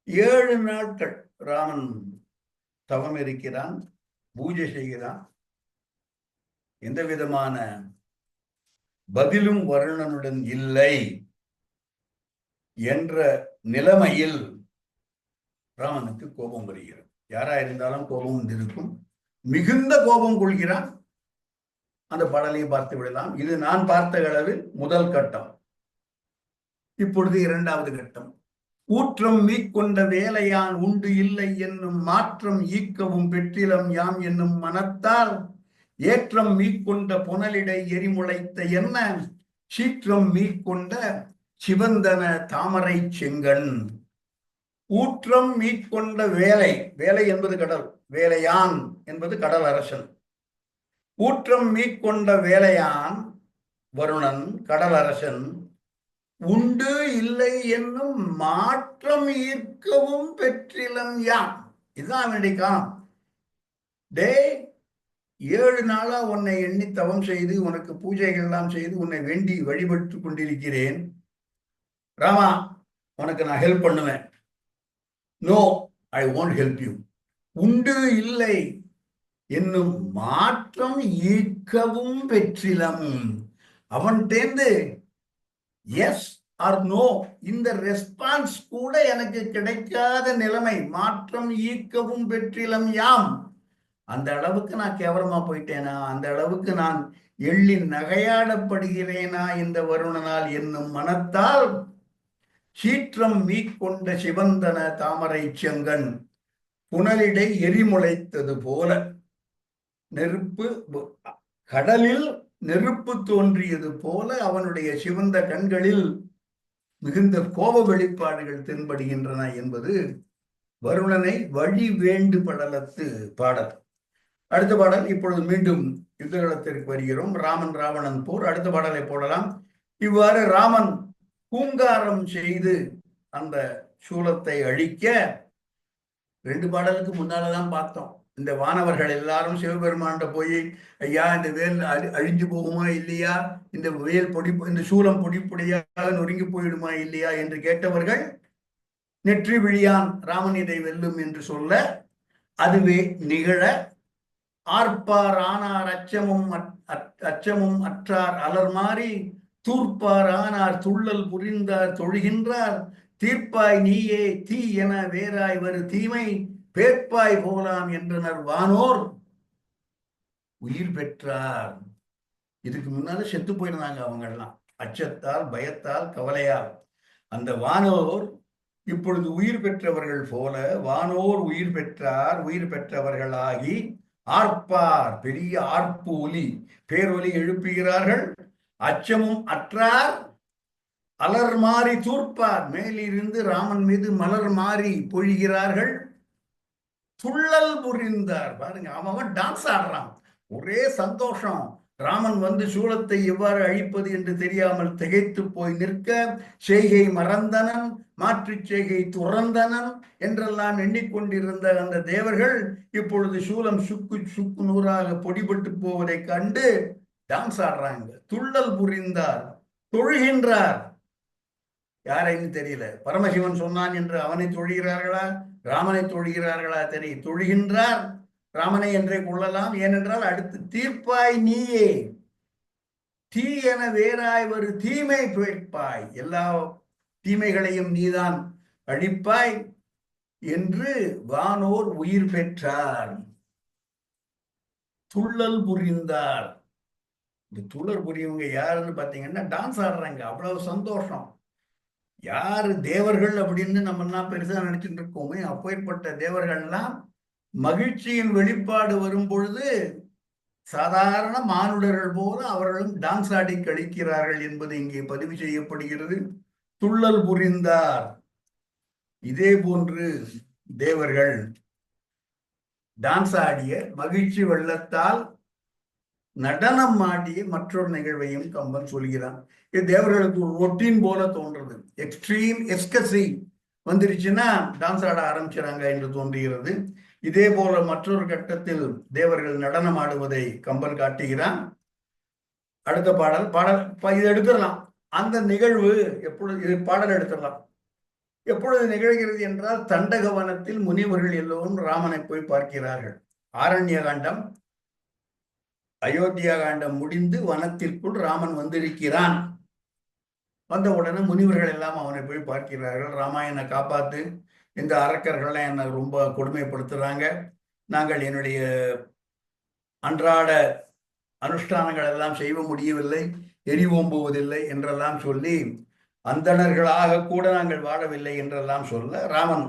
7 நாட்கள் ராமன் தவம் இருக்கிறான், பூஜை செய்கிறான். எந்த விதமான பதிலும் வருணனுடன் இல்லை என்ற நிலைமையில் ராமனுக்கு கோபம் வருகிறது. யாரா இருந்தாலும் கோபம் வந்திருக்கும். மிகுந்த கோபம் கொள்கிறான். அந்த பாடலையும் பார்த்து விடலாம். இது நான் பார்த்த அளவில் முதல் கட்டம். இப்பொழுது 2வது கட்டம். ஊற்றம் மீட்கொண்ட வேலையான் உண்டு இல்லை என்னும் மாற்றம் ஈக்கவும் பெற்றிலம் யாம் என்னும் மனத்தால் ஏற்றம் மீட்கொண்ட புனலிடை எரிமுளைத்த என்ன சீற்றம் மீட்கொண்ட சிவந்தன தாமரை செங்கண். ஊற்றம் மீட்கொண்ட வேலை, வேலை என்பது கடல், வேலையான் என்பது கடல் அரசன். ஊற்றம் மீட்கொண்ட வேலையான் வருணன் கடல் அரசன் உண்டு இல்லை என்னும் மாற்றம் ஈர்க்கவும் பெற்றிலம் யாம். இதுதான் அவனுடைய காலம். டே, 7 நாளா உன்னை எண்ணி தவம் செய்து உனக்கு பூஜைகள் எல்லாம் செய்து உன்னை வேண்டி வழிபட்டு கொண்டிருக்கிறேன். ராமா, உனக்கு நான் ஹெல்ப் பண்ணுவேன். No, I won't help you. உண்டு இல்லை என்னும் மாற்றம் ஈர்க்கவும் பெற்றிலம். அவன் தேர்ந்து எஸ் ஆர் நோ இந்த ரெஸ்பான்ஸ் கூட எனக்கு கிடைக்காத நிலைமை. மாற்றம் ஈர்க்கவும் பெற்றிலம் யாம். அந்த அளவுக்கு நான் கேவலமா போயிட்டேனா? அந்த அளவுக்கு நான் எள்ளி நகையாடப்படுகிறேனா இந்த வருணனால் என்னும் மனத்தால் சீற்றம் மீட்கொண்ட சிவந்தன தாமரை செங்கண் புனலிடை எரிமுளைத்தது போல. நெருப்பு கடலில் நெருப்பு தோன்றியது போல அவனுடைய சிவந்த கண்களில் மிகுந்த கோப வெளிப்பாடுகள் தென்படுகின்றன என்பது வருணனை வழி வேண்டு படலத்து பாடல். அடுத்த பாடல். இப்பொழுது மீண்டும் யுத்தகலத்திற்கு வருகிறோம். ராமன் ராவணன் போர். அடுத்த பாடலை போடலாம். இவ்வாறு ராமன் பூங்காரம் செய்து அந்த சூலத்தை அழிக்க 2 பாடலுக்கு முன்னாலதான் பார்த்தோம். இந்த வானவர்கள் எல்லாரும் சிவபெருமான்கிட்ட போய், ஐயா, இந்த வேல் அழிஞ்சு போகுமா இல்லையா, இந்த வேல் இந்த சூலம் பொடியாக நொறுங்கி போயிடுமா இல்லையா என்று கேட்டவர்கள் நெற்றி விழியான் ராமன் இதை வெல்லும் என்று சொல்ல, அதுவே நிகழ ஆர்ப்பார் ஆனார் அச்சமும் அற்றார் அலர் மாறி தூர்ப்பார் ஆனார் துள்ளல் புரிந்தார் தொழுகின்றார் தீர்ப்பாய் நீயே தீ என வேறாய் வரு தீமை பேர்ப்பாய் போலாம் என்றனர் வானோர் உயிர் பெற்றார். இதுக்கு முன்னால செத்து போயிருந்தாங்க அவங்க எல்லாம், அச்சத்தால், பயத்தால், கவலையால். அந்த வானோர் இப்பொழுது உயிர் பெற்றவர்கள் போல, வானோர் உயிர் பெற்றார், உயிர் பெற்றவர்களாகி ஆர்ப்பார், பெரிய ஆர்ப்பு ஒலி, பேரொலி எழுப்புகிறார்கள். அச்சமும் அற்றார், அலர் மாறி தூர்ப்பார், மேலிருந்து ராமன் மீது மலர் மாறி பொழிகிறார்கள். துள்ளல் புரிந்தார். பாருங்க, அவன் டான்ஸ் ஆடுறான், ஒரே சந்தோஷம். ராமன் வந்து சூலத்தை எவ்வாறு அழிப்பது என்று தெரியாமல் திகைத்து போய் நிற்க, செய்கை மறந்தனன், மாற்று செய்கை துறந்தனன் என்றெல்லாம் எண்ணிக்கொண்டிருந்த அந்த தேவர்கள் இப்பொழுது சூலம் சுக்கு சுக்கு நூறாக பொடிபட்டு போவதை கண்டு டான்ஸ் ஆடுறாங்க. துள்ளல் புரிந்தார், தொழுகின்றார். யாரைன்னு தெரியல. பரமசிவன் சொன்னான் என்று அவனை தொழுகிறார்களா, ராமனை தொழுகிறார்களா தெரியும். தொழுகின்றார், ராமனை என்றே கொள்ளலாம். ஏனென்றால் அடுத்து தீர்ப்பாய் நீயே, தீ என வேறாய் ஒரு தீமை பேட்பாய், எல்லா தீமைகளையும் நீதான் அழிப்பாய் என்று வானோர் உயிர் பெற்றார். துள்ளல் புரிந்தார். இந்த துள்ளல் புரியவங்க யாருன்னு பாத்தீங்கன்னா டான்ஸ் ஆடுறாங்க, அவ்வளவு சந்தோஷம். யாரு தேவர்கள் அப்படின்னு நம்ம எல்லாம் பெருசா நினைச்சுட்டு இருக்கோமே, அப்பேற்பட்ட தேவர்கள்லாம் மகிழ்ச்சியின் வெளிப்பாடு வரும் பொழுது சாதாரண மானுடர்கள் போல அவர்களும் டான்ஸ் ஆடி கழிக்கிறார்கள் என்பது இங்கே பதிவு செய்யப்படுகிறது. துள்ளல் புரிந்தார். இதே போன்று தேவர்கள் டான்ஸ் ஆடிய, மகிழ்ச்சி வெள்ளத்தால் நடனம் ஆடிய மற்றொரு நிகழ்வையும் கம்பன் சொல்கிறான். இது தேவர்களுக்கு ஒரு ரொட்டீன் போல தோன்றது. எக்ஸ்ட்ரீம் எஸ்கசி வந்துருச்சுன்னா டான்ஸ் ஆட ஆரம்பிச்சாங்க என்று தோன்றுகிறது. இதே போல மற்றொரு கட்டத்தில் தேவர்கள் நடனம் ஆடுவதை கம்பன் காட்டுகிறான். அடுத்த பாடல் இது எடுத்துடலாம். அந்த நிகழ்வு எப்பொழுது, பாடல் எடுத்துடலாம். எப்பொழுது நிகழ்கிறது என்றால், தண்டகவனத்தில் முனிவர்கள் எல்லோரும் ராமனை போய் பார்க்கிறார்கள். ஆரண்ய காண்டம், அயோத்தியா காண்டம் முடிந்து வனத்திற்குள் ராமன் வந்திருக்கிறான். வந்த உடனே முனிவர்கள் எல்லாம் அவனை போய் பார்க்கிறார்கள். ராமாயண காப்பாத்து, இந்த அரக்கர்கள்லாம் என்னை ரொம்ப கொடுமைப்படுத்துறாங்க, நாங்கள் என்னுடைய அன்றாட அனுஷ்டானங்கள் எல்லாம் செய்ய முடியவில்லை, எரிவோம்புவதில்லை என்றெல்லாம் சொல்லி, அந்தணர்களாக கூட நாங்கள் வாழவில்லை என்றெல்லாம் சொல்ல, ராமன்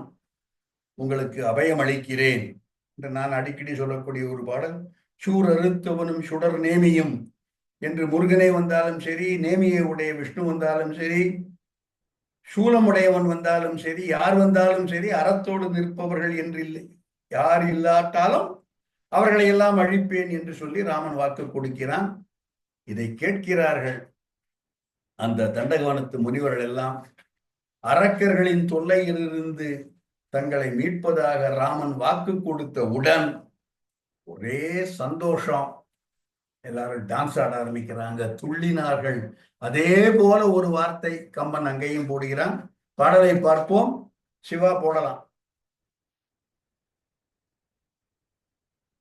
உங்களுக்கு அபயம் அளிக்கிறேன் என்று நான் அடிக்கடி சொல்லக்கூடிய ஒரு பாடல். சூர் அறுத்தவனும் சுடர் நேமியும் என்று முருகனே வந்தாலும் சரி, நேமியை உடைய விஷ்ணு வந்தாலும் சரி, சூலமுடையவன் வந்தாலும் சரி, யார் வந்தாலும் சரி, அறத்தோடு நிற்பவர்கள் என்று இல்லை, யார் இல்லாட்டாலும் அவர்களை எல்லாம் அழிப்பேன் என்று சொல்லி ராமன் வாக்கு கொடுக்கிறான். இதை கேட்கிறார்கள் அந்த தண்டகவனத்து முனிவர்கள் எல்லாம். அரக்கர்களின் தொல்லையிலிருந்து தங்களை மீட்பதாக ராமன் வாக்கு கொடுத்தவுடன் ஒரே சந்தோஷம். எல்லாரும் டான்ஸ் ஆட ஆரம்பிக்கிறாங்க, துள்ளினார்கள். அதே போல ஒரு வார்த்தை கம்பன் அங்கேயும் போடுகிறான். பாடலை பார்ப்போம். சிவா போடலாம்.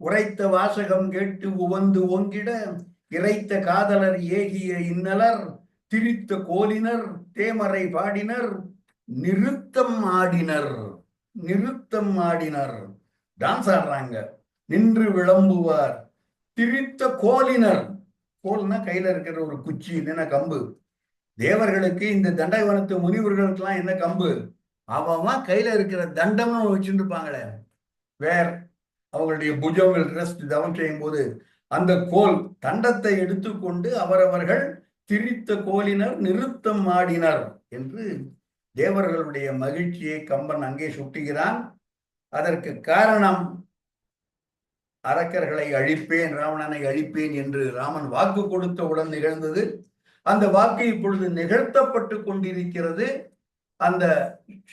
உரைத்த வாசகம் கேட்டு உவந்து ஓங்கிட, இறைத்த காதலர் ஏகிய இன்னலர், திரித்த கோலினர் தேமரை பாடினர், நிறுத்தம் ஆடினர். நிறுத்தம் ஆடினர், டான்ஸ் ஆடுறாங்க. நின்று விளம்புவார், திரித்த கோலினர். கோல்னா கையில இருக்கிற ஒரு குச்சி, என்ன கம்பு. தேவர்களுக்கு, இந்த தண்டகவனத்து முனிவர்களுக்கெல்லாம் என்ன கம்பு? அவன் கையில இருக்கிற தண்டம்னு வச்சுட்டு இருப்பாங்களே, வேற அவங்களுடைய புஜங்கள் ரெஸ்ட் தவம் செய்யும் போது அந்த கோல் தண்டத்தை எடுத்துக்கொண்டு அவரவர்கள் திரித்த கோலினர் நிறுத்தம் ஆடினர் என்று தேவர்களுடைய மகிழ்ச்சியை கம்பன் அங்கே சுட்டுகிறான். அதற்கு காரணம், அரக்கர்களை அழிப்பேன், ராவணனை அழிப்பேன் என்று ராமன் வாக்கு கொடுத்தவுடன் நிகழ்ந்தது. அந்த வாக்கு இப்பொழுது நிகழ்த்தப்பட்டு கொண்டிருக்கிறது. அந்த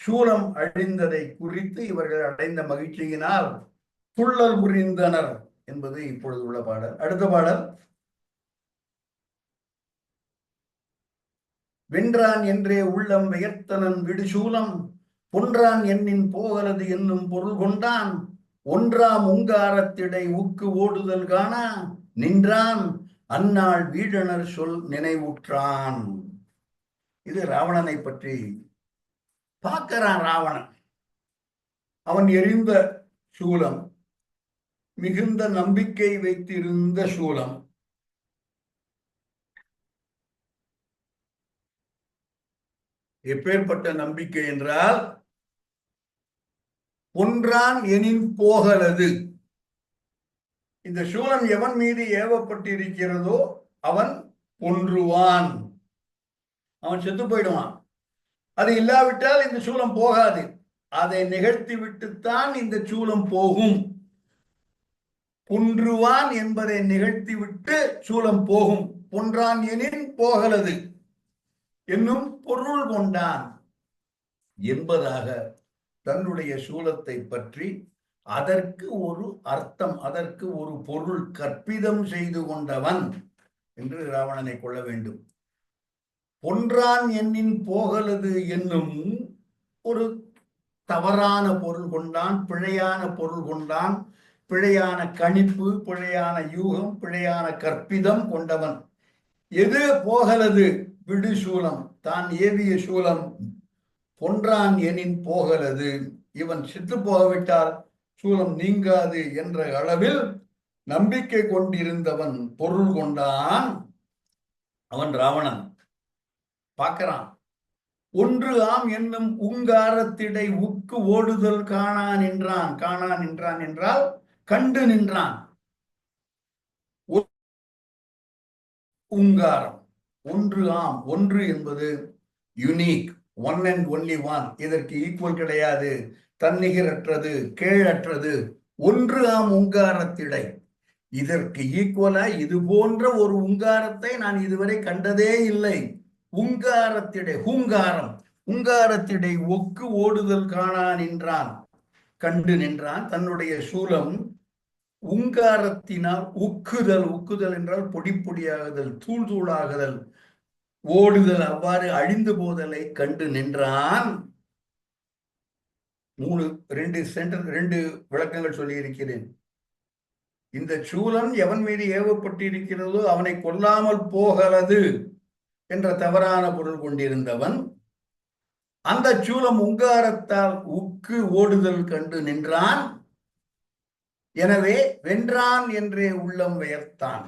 சூலம் அழிந்ததை குறித்து இவர்கள் அடைந்த மகிழ்ச்சியினால் துள்ளல் புரிந்தனர் என்பது இப்பொழுது உள்ள பாடல். அடுத்த பாடல், வென்றான் என்றே உள்ளம் வியர்த்தனன் விடுசூலம், பொன்றான் எண்ணின் போகலது என்னும் பொருள் கொண்டான், ஒன்றாம் உங்காரத்திடை ஊக்கு ஓடுதல் காணா, நின்றான் அந்நாள் வீழனர் சொல் நினைவுற்றான். இது ராவணனை பற்றி பார்க்கிறான். ராவணன் அவன் எரிந்த சூலம், மிகுந்த நம்பிக்கை வைத்திருந்த சூலம், எப்பேற்பட்ட நம்பிக்கை என்றால், பொன்றான் எனின் போகலது. இந்த சூலம் எவன் மீது ஏவப்பட்டிருக்கிறதோ அவன் பொன்றுவான், அவன் செத்து போயிடுவான். அது இல்லாவிட்டால் இந்த சூலம் போகாது. அதை நிகழ்த்தி விட்டுத்தான் இந்த சூலம் போகும். பொன்றுவான் என்பதை நிகழ்த்திவிட்டு சூலம் போகும். பொன்றான் எனின் போகலது என்னும் பொருள் கொண்டான் என்பதாக தன்னுடைய சூலத்தை பற்றி அதற்கு ஒரு அர்த்தம், அதற்கு ஒரு பொருள் கற்பிதம் செய்து கொண்டவன் என்று ராவணனை கொள்ள வேண்டும். பொன்றான் எண்ணின் போகலது என்னும் ஒரு தவறான பொருள் கொண்டான், பிழையான பொருள் கொண்டான், பிழையான கணிப்பு, பிழையான யூகம், பிழையான கற்பிதம் கொண்டவன். எது போகலது? விடு சூலம், தான் ஏவிய சூலம். பொன்றான் எனின் போகலது, இவன் செத்து போகவிட்டால் சூலம் நீங்காது என்ற அளவில் நம்பிக்கை கொண்டிருந்தவன் பொருள் கொண்டான். அவன் ராவணன் பார்க்கிறான். ஒன்று ஆம் என்னும் உங்காரத்திடை உக்கு ஓடுதல் காணான் என்றான். காணான் என்றான் என்றால் கண்டு நின்றான். உங்காரம் ஒன்று ஆம், ஒன்று என்பது unique, one and only one. இதற்கு ஈக்குவல் கிடையாது, தன்னிகரற்றது, கேழற்றது. ஒன்று ஆம் உங்காரத்திடை. இதற்கு ஈக்குவலா இது போன்ற ஒரு உங்காரத்தை நான் இதுவரை கண்டதே இல்லை. உங்காரத்திடை, ஹூங்காரம், உங்காரத்திடை ஒக்கு ஓடுதல் காணான் நின்றான், கண்டு நின்றான். தன்னுடைய சூலம் உங்காரத்தினால் உக்குதல், உக்குதல் என்றால் பொடி பொடியாகுதல், தூள் தூளாகுதல், ஓடுதல், அவ்வாறு அழிந்து போதலை கண்டு நின்றான். ரெண்டு விளக்கங்கள் சொல்லி இருக்கிறேன். இந்த சூலம் எவன் மீது ஏவப்பட்டிருக்கிறதோ அவனை கொல்லாமல் போகலது என்ற தவறான பொருள் கொண்டிருந்தவன் அந்த சூலம் உங்காரத்தால் உக்கு ஓடுதல் கண்டு நின்றான். எனவே வென்றான் என்றே உள்ளம் வியர்த்தான்.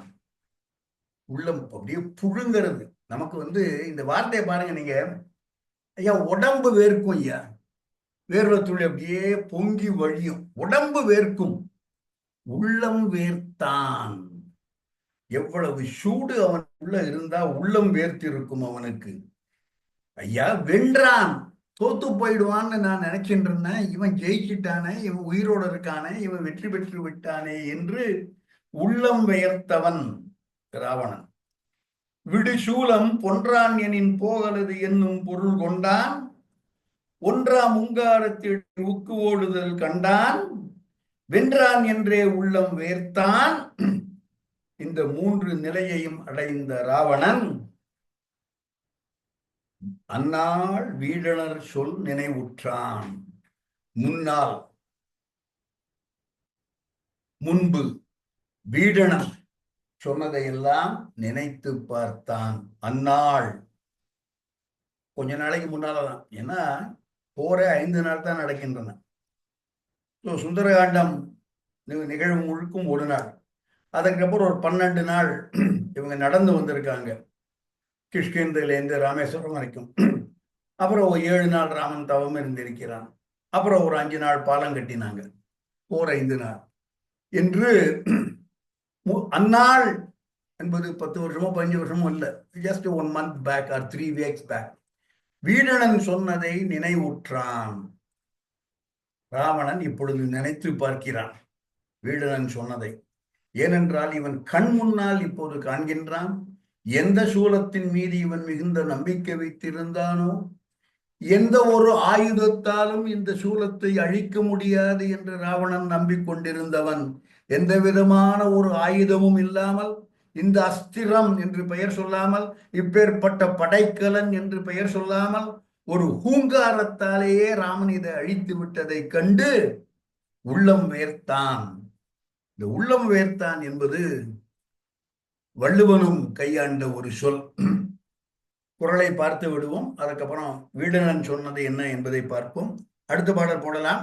உள்ளம் அப்படியே புழுங்கிறது. நமக்கு இந்த வார்த்தையை பாருங்க நீங்க. ஐயா, உடம்பு வேர்க்கும் ஐயா, வேர்வை துளி அப்படியே பொங்கி வழியும், உடம்பு வேர்க்கும். உள்ளம் வேர்த்தான். எவ்வளவு சூடு அவன் உள்ள இருந்தா உள்ளம் வேர்த்திருக்கும் அவனுக்கு. ஐயா, வென்றான். தோத்து போயிடுவான்னு நான் நினைச்சிட்டு இருந்தேன். இவன் ஜெயிச்சிட்டானே, இவன் உயிரோடு இருக்கானே, இவன் வெற்றி பெற்று விட்டானே என்று உள்ளம் வியர்த்தவன் ராவணன். விடு சூலம் பொன்றான் எனின் போகலது என்னும் பொருள் கொண்டான். ஒன்றாம் உங்காரத்தில் உக்கு ஓடுதல் கண்டான். வென்றான் என்றே உள்ளம் வேர்த்தான். இந்த மூன்று நிலையையும் அடைந்த ராவணன் அந்நாள் வீடனர் சொல் நினைவுற்றான். முன்னால், முன்பு வீடனர் சொன்னதையெல்லாம் நினைத்து பார்த்தான். அந்நாள் கொஞ்ச நாளைக்கு முன்னாலதான். ஏன்னா போற 5 நாள் தான் நடக்கின்றன. சுந்தரகாண்டம் நிகழ்வு முழுக்கும் ஒரு நாள். அதுக்கப்புறம் ஒரு 12 நாள் இவங்க நடந்து வந்திருக்காங்க, கிஷ்கிந்தையிலேருந்து ராமேஸ்வரம் வரைக்கும். அப்புறம் ஒரு 7 நாள் ராமன் தவம் இருந்திருக்கிறான். அப்புறம் ஒரு 5 நாள் பாலம் கட்டினாங்க. ஒரு 5 நாள் என்று அந்நாள் என்பது 10 வருஷமோ 15 வருஷமோ இல்லை, just 1 month back or 3 weeks back. Veedanan சொன்னதை நினைவுற்றான். ராவணன் இப்பொழுது நினைத்து பார்க்கிறான் வீடனன் சொன்னதை. ஏனென்றால் இவன் கண் முன்னால் இப்போது காண்கின்றான். எந்த சூலத்தின் மீது இவன் மிகுந்த நம்பிக்கை வைத்திருந்தானோ, எந்த ஒரு ஆயுதத்தாலும் இந்த சூலத்தை அழிக்க முடியாது என்று ராவணன் நம்பிக்கொண்டிருந்தவன், எந்த விதமான ஒரு ஆயுதமும் இல்லாமல், இந்த அஸ்திரம் என்று பெயர் சொல்லாமல், இப்பேற்பட்ட படைக்கலன் என்று பெயர் சொல்லாமல், ஒரு ஹூங்காரத்தாலேயே ராமன் இதை அழித்து விட்டதை கண்டு உள்ளம் வேர்த்தான். இந்த உள்ளம் வேர்த்தான் என்பது வள்ளுவனும் கையாண்ட ஒரு சொல். குறளை பார்த்து விடுவோம், அதுக்கப்புறம் வீடனன் சொன்னது என்ன என்பதை பார்ப்போம். அடுத்த பாடல் போடலாம்.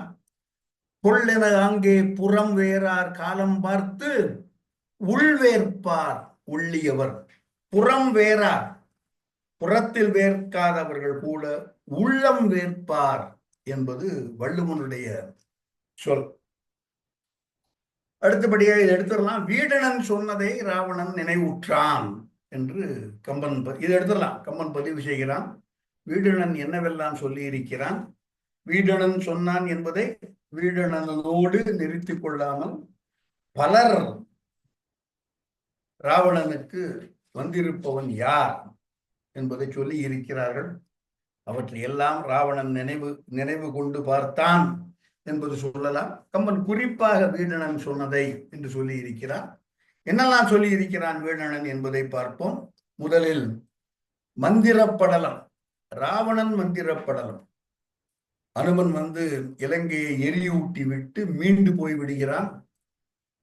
கொள்ளென அங்கே புறம் வேறார் காலம் பார்த்து உள்வேற்பார் உள்ளியவர். புறம் வேறார், புறத்தில் வேர்க்காதவர்கள் கூட உள்ளம் வேர்ப்பார் என்பது வள்ளுவனுடைய சொல். அடுத்தபடியாக இதை எடுத்துடலாம். வீடணன் சொன்னதை ராவணன் நினைவுற்றான் என்று கம்பன் இதை எடுத்துடலாம். கம்பன் பதிவு செய்கிறான். வீடணன் என்னவெல்லாம் சொல்லி இருக்கிறான், வீடணன் சொன்னான் என்பதை வீடணனோடு நிறுத்திக் கொள்ளாமல் பலர் ராவணனுக்கு வந்திருப்பவன் யார் என்பதை சொல்லி இருக்கிறார்கள். அவற்றை எல்லாம் ராவணன் நினைவு கொண்டு பார்த்தான் என்பது சொல்லலாம். கம்பன் குறிப்பாக வீடணன் சொன்னதை என்று சொல்லி இருக்கிறான். என்னெல்லாம் சொல்லி இருக்கிறான் வீடணன் என்பதை பார்ப்போம். முதலில் மந்திரப்படலம், ராவணன் மந்திரப்படலம். அனுமன் இலங்கையை எரியூட்டி விட்டு மீண்டு போய் விடுகிறான்.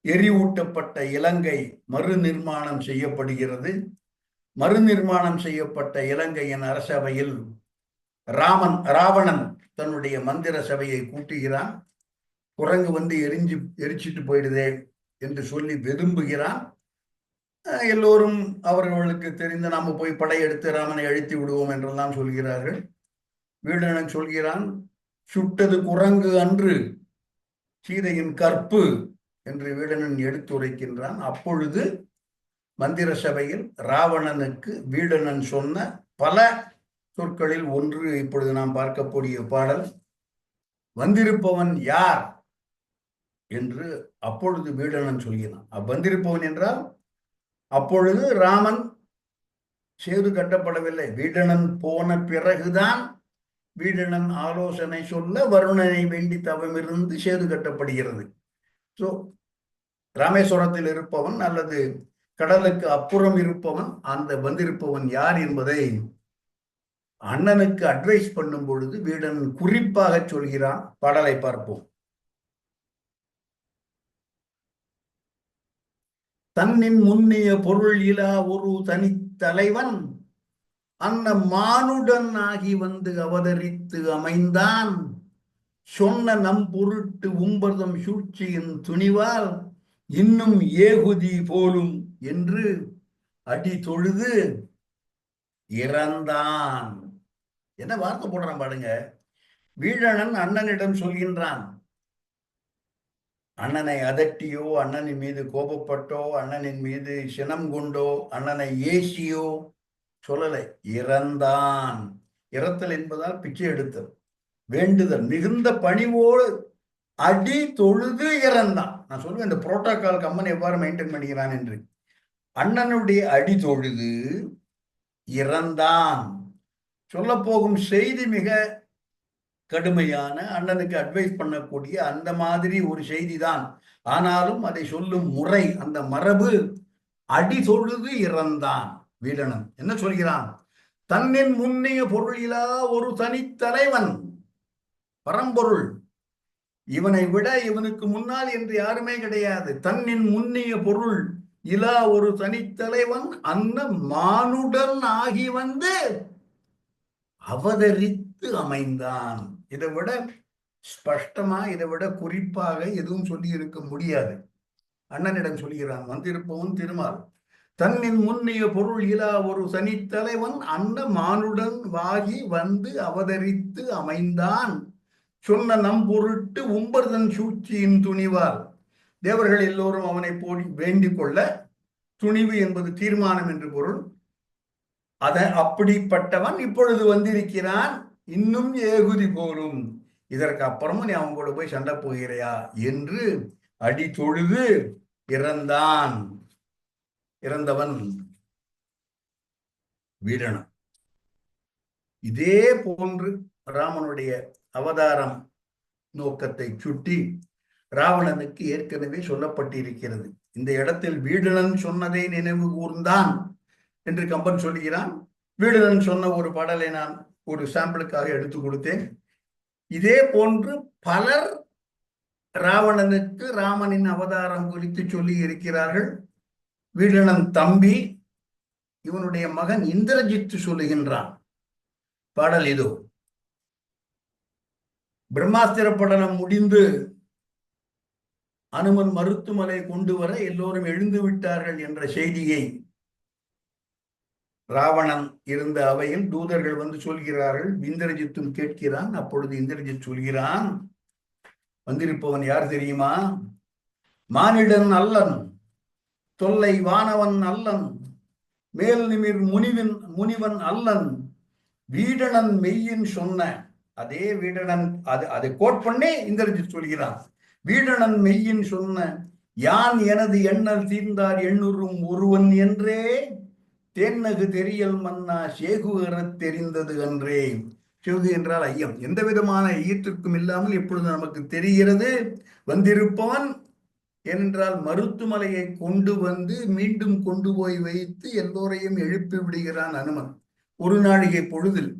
எரியூட்டப்பட்ட இலங்கை மறு நிர்மாணம் செய்யப்படுகிறது. மறு நிர்மாணம் செய்யப்பட்ட இலங்கையின் அரசவையில் ராவணன் தன்னுடைய மந்திர சபையை கூட்டுகிறான். குரங்கு எரிச்சிட்டு போயிடுதே என்று சொல்லி வெதும்புகிறான். எல்லோரும் அவர்களுக்கு தெரிந்து நாம போய் படையெடுத்து ராமனை அழித்து விடுவோம் என்றெல்லாம் சொல்கிறார்கள். வீடணன் சொல்கிறான், சுட்டது குரங்கு அன்று சீதையின் கற்பு என்று வீடணன் எடுத்துரைக்கின்றான். அப்பொழுது மந்திர சபையில் ராவணனுக்கு வீடணன் சொன்ன பல சொற்களில் ஒன்று இப்பொழுது நாம் பார்க்கக்கூடிய பாடல். வந்திருப்பவன் யார் என்று அப்பொழுது வீடணன் சொல்கிறான். வந்திருப்பவன் என்றால் அப்பொழுது ராமன் சேது கட்டப்படவில்லை. வீடணன் போன பிறகுதான் வீடணன் ஆலோசனை சொல்ல வருணனை வேண்டி தவமிருந்து சேது கட்டப்படுகிறது. ஸோ ராமேஸ்வரத்தில் இருப்பவன் அல்லது கடலுக்கு அப்புறம் இருப்பவன், அந்த வந்திருப்பவன் யார் என்பதை அண்ணனுக்கு அட்வைஸ் பண்ணும் பொழுது வீடணன் குறிப்பாக சொல்கிறான். பாடலை பார்ப்போம். தன்னின் முன்னிய பொருள் இலா ஒரு தனித்தலைவன் அன்ன மானுடன் ஆகி அவதரித்து அமைந்தான். சொன்ன நம் பொருட்டு உம்பர்தம் சூழ்ச்சியின் துணிவால் இன்னும் ஏகுதி போலும் என்று அடி தொழுது இறந்தான். என்ன வார்த்தை போடுறான் பாருங்க. வீடணன் அண்ணனிடம் சொல்கின்றான். அண்ணனை அதட்டியோ, அண்ணனின் மீது கோபப்பட்டோ, அண்ணனின் மீது சினம் கொண்டோ, அண்ணனை ஏசியோ சொல்லலை. இறந்தான். இறத்தல் என்பதால் பிச்சை எடுத்தல், வேண்டுதல், மிகுந்த பணிவோடு அடி தொழுது இறந்தான். நான் சொல்லுவேன் இந்த புரோட்டோகால் கம்பன் எவ்வாறு மெயின்டைன் பண்ணுகிறான் என்று. அண்ணனுடைய அடி தொழுது இறந்தான். சொல்ல போகும் செய்தி மிக கடுமையான, அண்ணனுக்கு அட்வைஸ் பண்ணக்கூடிய அந்த மாதிரி ஒரு செய்தி தான். ஆனாலும் அதை சொல்லும் முறை, அந்த மரபு, அடி தொழுது இறந்தான். வீடணன் என்ன சொல்கிறான்? தன்னின் முன்னிய பொருளிலா ஒரு தனித்தலைவன், பரம்பொருள், இவனை விட இவனுக்கு முன்னால் என்று யாருமே கிடையாது. தன்னின் முன்னிய பொருள் இலா ஒரு தனித்தலைவன் அந்த மானுடன் ஆகி அவதரித்து அமைந்தான். இதை விட ஸ்பஷ்டமா, இதை விட குறிப்பாக எதுவும் சொல்லி இருக்க முடியாது. அண்ணனிடம் சொல்கிறான், வந்திருப்பவன் திருமால். தன்னின் முன்னிய பொருள் இலா ஒரு தனித்தலைவன் அந்த மானுடன் வாகி அவதரித்து அமைந்தான். சொன்ன நம் பொருட்டு உம்பர்தன் சூழ்ச்சியின் துணிவால். தேவர்கள் எல்லோரும் அவனை போடி வேண்டிக் கொள்ள, துணிவு என்பது தீர்மானம் என்று பொருள். அப்படிப்பட்டவன் இப்பொழுது வந்திருக்கிறான். இன்னும் ஏகுதி போலும், இதற்கு அப்புறமும் நீ அவன் கூட போய் சண்டை போகிறையா என்று அடி தொழுது இறந்தான். இறந்தவன் வீடணன். இதே போன்று ராமனுடைய அவதாரம் நோக்கத்தை சுட்டி ராவணனுக்கு ஏற்கனவே சொல்லப்பட்டிருக்கிறது. இந்த இடத்தில் வீடணன் சொன்னதை நினைவு கூர்ந்தான் என்று கம்பன் சொல்கிறான். வீடணன் சொன்ன ஒரு பாடலை நான் ஒரு சாம்பிளுக்காக எடுத்து கொடுத்தேன். இதே போன்று பலர் ராவணனுக்கு ராமனின் அவதாரம் குறித்து சொல்லி இருக்கிறார்கள். வீடணன் தம்பி, இவனுடைய மகன் இந்திரஜித்து சொல்லுகின்றான். பாடல் இதோ. பிரம்மாஸ்திர படலம் முடிந்து அனுமன் மருத்துமலை கொண்டு வர எல்லோரும் எழுந்து விட்டார்கள் என்ற செய்தியை ராவணன் இருந்த அவையில் தூதர்கள் வந்து சொல்கிறார்கள். இந்திரஜித்தும் கேட்கிறான். அப்பொழுது இந்திரஜித் சொல்கிறான், வந்திருப்பவன் யார் தெரியுமா? மானிடன் அல்லன், தொல்லை வானவன் அல்லன், மேல் நிமிர் முனிவன் அல்லன், வீடணன் மெய்யின் சொன்ன. அதே வீடணன் அதை கோட் பண்ணி இந்திரஜித் சொல்கிறான். வீடணன் மெய்யின் சொன்ன யான் எனது எண்ணல் தீர்ந்தார் எண்ணுறும் ஒருவன் என்றே தேன்னகு தெரியல் மன்னா சேகுகரத் தெரிந்தது அன்றே. சேகு என்றால் ஐயம். எந்த விதமான ஈயத்திற்கும் இல்லாமல் எப்பொழுது நமக்கு தெரிகிறது வந்திருப்பவன் என்றால் மருத்துமலையை கொண்டு வந்து மீண்டும் கொண்டு போய் வைத்து எல்லோரையும் எழுப்பி விடுகிறான் அனுமன் ஒரு நாழிகை பொழுதில்.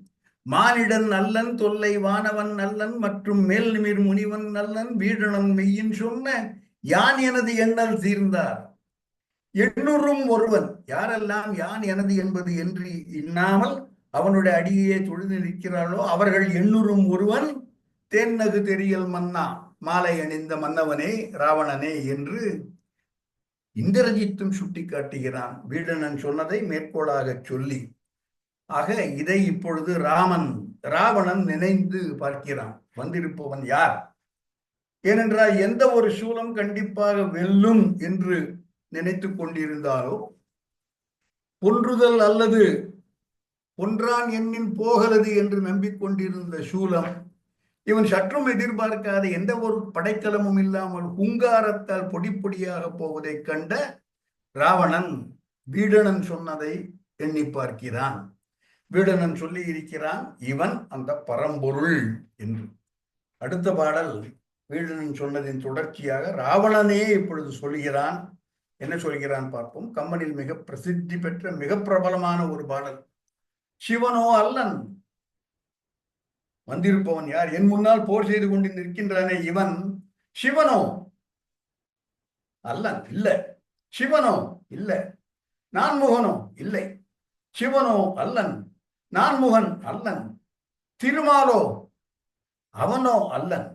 மானிடன் நல்லன், தொல்லை வானவன் நல்லன், மற்றும் மேல் நிமிர் முனிவன் நல்லன், வீடணன் மெய்யின் சொன்ன யான் எனது எண்ணல் தீர்ந்தார் எண்ணுறும் ஒருவன். யாரெல்லாம் யான் எனது என்பது என்று இன்னாமல் அவனுடைய அடியே தொழுது நிற்கிறாளோ அவர்கள் எண்ணுறும் ஒருவன் தேன்னகு தெரியல் மன்னா, மாலை அணிந்த மன்னவனே ராவணனே என்று இந்திரஜித்தும் சுட்டி காட்டுகிறான், வீடணன் சொன்னதை மேற்கோளாக சொல்லி. ஆக இதை இப்பொழுது ராவணன் நினைந்து பார்க்கிறான். வந்திருப்பவன் யார்? ஏனென்றால் எந்த ஒரு சூலம் கண்டிப்பாக வெல்லும் என்று நினைத்து கொண்டிருந்தாலோ, பொன்றுதல் அல்லது பொன்றான் எண்ணின் போகலது என்று நம்பிக்கொண்டிருந்த சூலம் இவன் சற்றும் எதிர்பார்க்காத எந்த ஒரு படைக்கலமும் இல்லாமல் ஹுங்காரத்தால் பொடி பொடியாக போவதை கண்ட ராவணன் வீடணன் சொன்னதை எண்ணி பார்க்கிறான். வீடணன் சொல்லி இருக்கிறான் இவன் அந்த பரம்பொருள் என்று. அடுத்த பாடல் வீடணன் சொன்னதின் தொடர்ச்சியாக ராவணனே இப்பொழுது சொல்கிறான். என்ன சொல்கிறான் பார்ப்போம். கம்பனில் மிக பிரசித்தி பெற்ற மிக பிரபலமான ஒரு பாடல். சிவனோ அல்லன், வந்திருப்பவன் யார்? என் முன்னால் போர் செய்து கொண்டு நிற்கின்றானே இவன் சிவனோ அல்லன் இல்லை, சிவனோ இல்லை, நான்முகனோ இல்லை, சிவனோ அல்லன், நான்முகன் அல்லன், திருமாலோ அவனோ அல்லன்,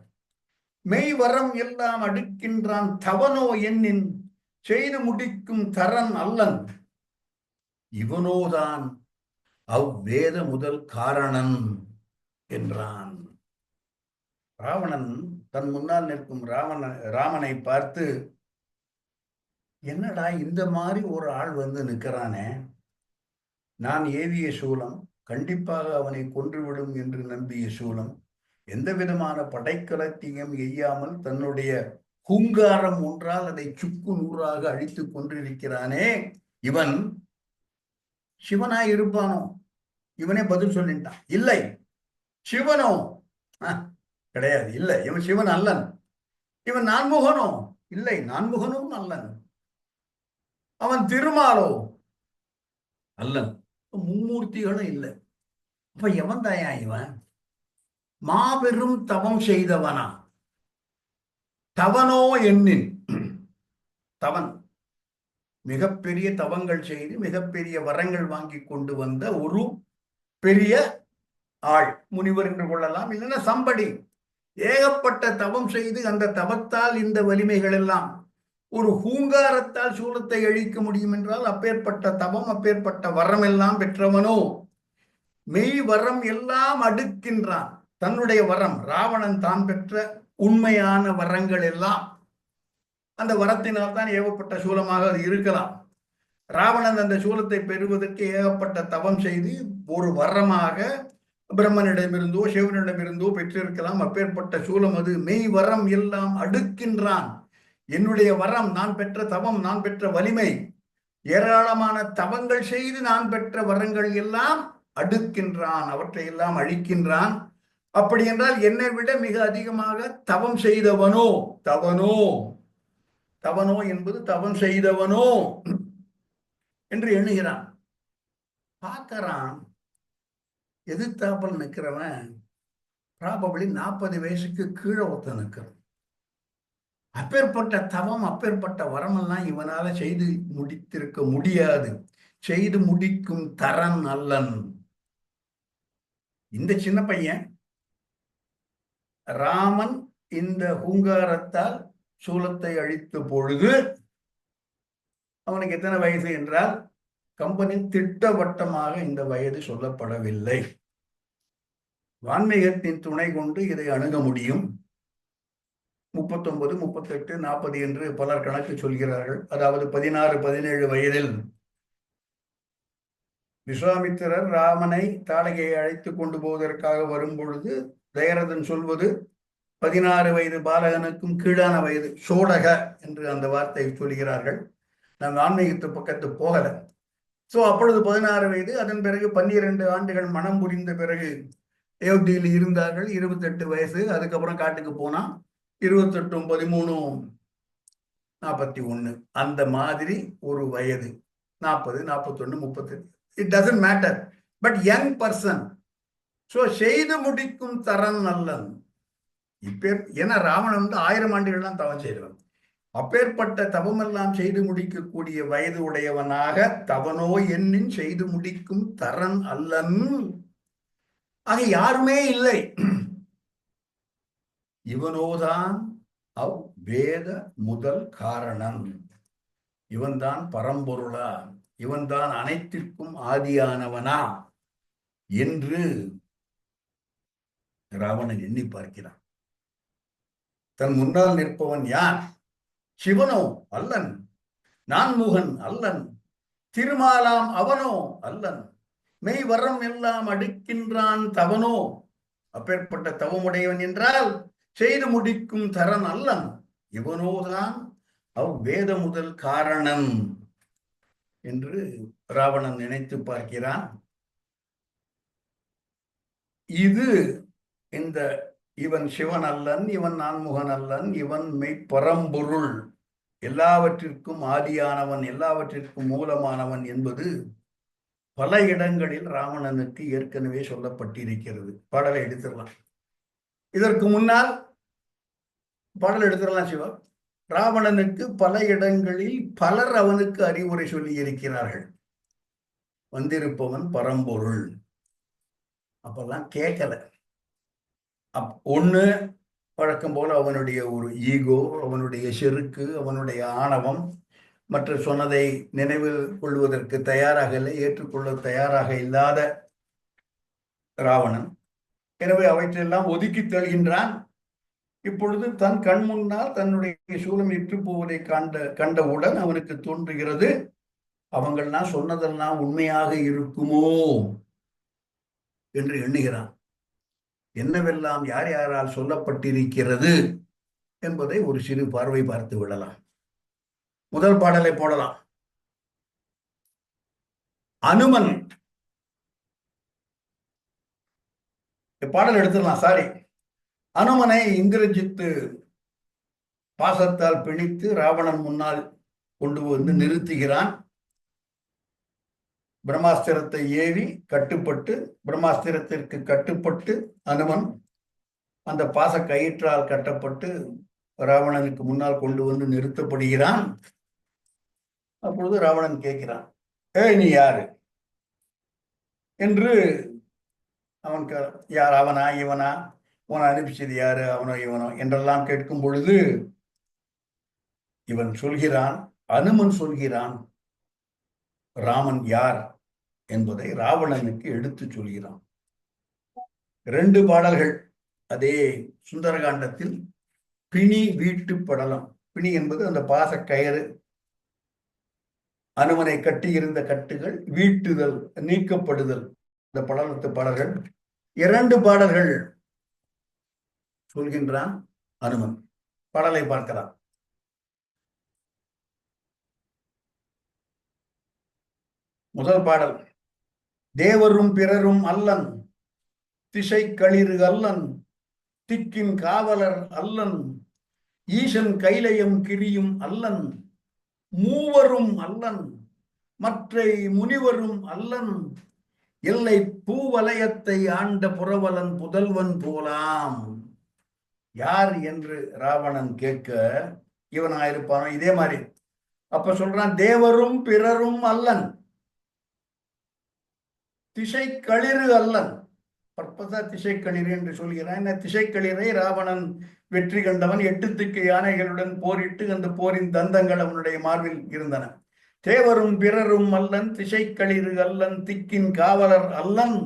மெய் வரம் எல்லாம் அடுக்கின்றான் தவனோ எண்ணின் செய்து முடிக்கும் தரன் அல்லன், இவனோதான் அவ்வேத முதல் காரணன் என்றான். ராவணன் தன் முன்னால் நிற்கும் ராமனை பார்த்து, என்னடா இந்த மாதிரி ஒரு ஆள் வந்து நிற்கிறானே, நான் ஏவிய சூலம், கண்டிப்பாக அவனை கொன்றுவிடும் என்று நம்பிய சூலம், எந்த விதமான படைக்கலத்தையும் எய்யாமல் தன்னுடைய ஹுங்காரம் ஒன்றால் அதை சுக்கு நூறாக அழித்து கொண்டிருக்கிறானே, இவன் சிவனாய் இருப்பானோ? இவனே பதில் சொல்லிட்டான், இல்லை சிவனோ கிடையாது, இல்லை இவன் சிவன் அல்லன். இவன் நான்முகனோ? இல்லை நான்முகனும் அல்லன். அவன் திருமாலோ? அல்லன். மும்மூர்த்திகளும் இல்லை. அப்ப எவன் தாயா இவன்? மாபெரும் தவம் செய்தவனா? தவனோ எண்ணின், தவன் மிகப்பெரிய தவங்கள் செய்து மிகப்பெரிய வரங்கள் வாங்கி கொண்டு வந்த ஒரு பெரிய ஆள், முனிவர் என்று கொள்ளலாம், இல்லைன்னா சம்படி. ஏகப்பட்ட தவம் செய்து அந்த தவத்தால் இந்த வலிமைகள் எல்லாம் ஒரு ஹூங்காரத்தால் சூலத்தை அழிக்க முடியும் என்றால் அப்பேற்பட்ட தவம் அப்பேற்பட்ட வரம் எல்லாம் பெற்றவனோ மெய் வரம் எல்லாம் அடுக்கின்றான். தன்னுடைய வரம், ராவணன் தான் பெற்ற உண்மையான வரங்கள் எல்லாம் அந்த வரத்தினால் தான் ஏகப்பட்ட சூலமாக அது இருக்கலாம். ராவணன் அந்த சூலத்தை பெறுவதற்கு ஏகப்பட்ட தவம் செய்து ஒரு வரமாக பிரம்மனிடமிருந்தோ சிவனிடமிருந்தோ பெற்றிருக்கலாம். அப்பேற்பட்ட சூலம் அது. மெய் வரம் எல்லாம் அடுக்கின்றான். என்னுடைய வரம், நான் பெற்ற தவம், நான் பெற்ற வலிமை, ஏராளமான தவங்கள் செய்து நான் பெற்ற வரங்கள் எல்லாம் அடுக்கின்றான், அவற்றை எல்லாம் அழிக்கின்றான். அப்படி என்றால் என்னை விட மிக அதிகமாக தவம் செய்தவனோ, தவனோ, தவனோ என்பது தவம் செய்தவனோ என்று எண்ணுகிறான். பார்க்கறான், எதிர்த்தாப்பல் நிற்கிறவன் ப்ராபபிளி 40 வயசுக்கு கீழே ஒருத்த நிற்கிறான். அப்பேற்பட்ட தவம் அப்பேற்பட்ட வரமெல்லாம் இவனால செய்து முடித்திருக்க முடியாது. செய்து முடிக்கும் தரன் அல்லன். இந்த சின்ன பையன் ராமன் இந்த ஹூங்காரத்தால் சூலத்தை அழித்த பொழுது அவனுக்கு எத்தனை வயசு என்றால் கம்பெனி திட்டவட்டமாக இந்த வயது சொல்லப்படவில்லை. வான்மீகத்தின் துணை கொண்டு இதை அணுக முடியும். 39, 38, 40 என்று பலர் கணக்கு சொல்கிறார்கள். அதாவது 16, 17 வயதில் விஸ்வாமித்திரர் ராமனை தாடகையை அழைத்து கொண்டு போவதற்காக வரும் பொழுது தயரதன் சொல்வது 16 வயது பாலகனுக்கும் கீழான வயது சோடக என்று அந்த வார்த்தையை சொல்கிறார்கள். நாங்கள் ஆன்மீகத்து பக்கத்து போகல. சோ அப்பொழுது 16 வயது. அதன் பிறகு 12 ஆண்டுகள் மனம் புரிந்த பிறகு அயோத்தியில் இருந்தார்கள். 28 வயசு. அதுக்கப்புறம் காட்டுக்கு போனா 28, 13, 41 அந்த மாதிரி ஒரு வயது. 40, 41, 38. It doesn't matter. But young person. So செய்து முடிக்கும் தரன் நல்லன். ஏன்னா ராவணன் 1000 ஆண்டுகள்லாம் தவம் செய்தவன். அப்பேற்பட்ட தவமெல்லாம் செய்து முடிக்கக்கூடிய வயது உடையவனாக தவனோ என்னின் செய்து முடிக்கும் தரன் அல்லன். ஆக யாருமே இல்லை. இவனோதான் வேத முதல் காரணம். இவன்தான் பரம்பொருளா, இவன்தான் அனைத்திற்கும் ஆதியானவனா என்று ராவணன் எண்ணி பார்க்கிறான். தன் முன்னால் நிற்பவன் யார்? சிவனோ அல்லன், நான்முகன் அல்லன், திருமாலாம் அவனோ அல்லன், மெய் வரம் எல்லாம் அடுக்கின்றான் தவனோ. அப்பேற்பட்ட தவமுடையவன் என்றால் செய்து முடிக்கும் தரன் அல்லன். இவனோதான் வேத முதல் காரணன் என்று ராவணன் நினைத்து பார்க்கிறான். இது இந்த இவன் சிவன் அல்லன், இவன் நான்முகன் அல்லன், இவன் மெய்ப்பரம்பொருள், எல்லாவற்றிற்கும் ஆதியானவன், எல்லாவற்றிற்கும் மூலமானவன் என்பது பல இடங்களில் ராவணனுக்கு ஏற்கனவே சொல்லப்பட்டிருக்கிறது. பாடலை எடுத்துடலாம். இதற்கு முன்னால் பாடல் எடுத்துடலாம். சிவா ராவணனுக்கு பல இடங்களில் பலர் அவனுக்கு அறிவுரை சொல்லி இருக்கிறார்கள். வந்திருப்பவன் பரம்பொருள். அப்பெல்லாம் கேட்கல. ஒண்ணு வழக்கம் போல அவனுடைய ஒரு ஈகோ, அவனுடைய செருக்கு, அவனுடைய ஆணவம், மற்ற சொன்னதை நினைவில் கொள்வதற்கு தயாராக இல்லை, ஏற்றுக்கொள்ள தயாராக இல்லாத ராவணன். எனவே அவற்றையெல்லாம் ஒதுக்கி தருகின்றான். இப்பொழுது தன் கண் முன்னால் தன்னுடைய சூலம் இற்று போவதை கண்டவுடன் அவனுக்கு தோன்றுகிறது, அவங்கள்லாம் சொன்னதெல்லாம் உண்மையாக இருக்குமோ என்று எண்ணுகிறான். என்னவெல்லாம் யார் யாரால் சொல்லப்பட்டிருக்கிறது என்பதை ஒரு சிறு பார்வை பார்த்து விடலாம். முதல் பாடலை போடலாம். அனுமன் பாடல் எடுத்துடலாம். சாரி, அனுமனை இந்திரஜித்து பாசத்தால் பிணித்து ராவணன் முன்னால் கொண்டு வந்து நிறுத்துகிறான். பிரம்மாஸ்திரத்தை ஏவி கட்டுப்பட்டு, பிரம்மாஸ்திரத்திற்கு கட்டுப்பட்டு அனுமன் அந்த பாச கயிற்றால் கட்டப்பட்டு ராவணனுக்கு முன்னால் கொண்டு வந்து நிறுத்தப்படுகிறான். அப்பொழுது ராவணன் கேட்கிறான், நீ யாரு என்று. அவன் யார்? அவனா இவனா? உன அனுப்பிச்சது யாரு? அவனோ இவனோ என்றெல்லாம் கேட்கும் பொழுது இவன் சொல்கிறான், அனுமன் சொல்கிறான் ராமன் யார் என்பதை ராவணனுக்கு எடுத்து சொல்கிறான். 2 பாடல்கள் அதே சுந்தரகாண்டத்தில் பிணி வீட்டு படலம். பிணி என்பது அந்த பாச கயிறு, அனுமனை கட்டி இருந்த கட்டுகள் வீட்டுதல், நீக்கப்படுதல். இந்த படலத்து பாடல்கள் 2 பாடல்கள் சொல்கின்றான் அனுமன். பாடலை பார்க்கலாம். முதல் பாடல், தேவரும் பிறரும் அல்லன், திசை களிறு அல்லன், திக்கின் காவலர் அல்லன், ஈசன் கைலயம் கிரியும் அல்லன், மூவரும் அல்லன், மற்றை முனிவரும் அல்லன், எல்லை பூவலயத்தை ஆண்ட புறவலன் புதல்வன் போலாம். யார் என்று ராவணன் கேட்க, இவனாயிருப்பானோ இதே மாதிரி. அப்ப சொல்றான், தேவரும் பிறரும் அல்லன், திசை களிறு அல்லன். பற்பசா திசை களிறு என்று சொல்கிறான். திசை களிரை ராவணன் வெற்றி கண்டவன். 8 திக்கு யானைகளுடன் போரிட்டு அந்த போரின் தந்தங்கள் அவனுடைய மார்பில் இருந்தன. தேவரும் பிறரும் அல்லன் திசைக்களிறு அல்லன் திக்கின் காவலர் அல்லன்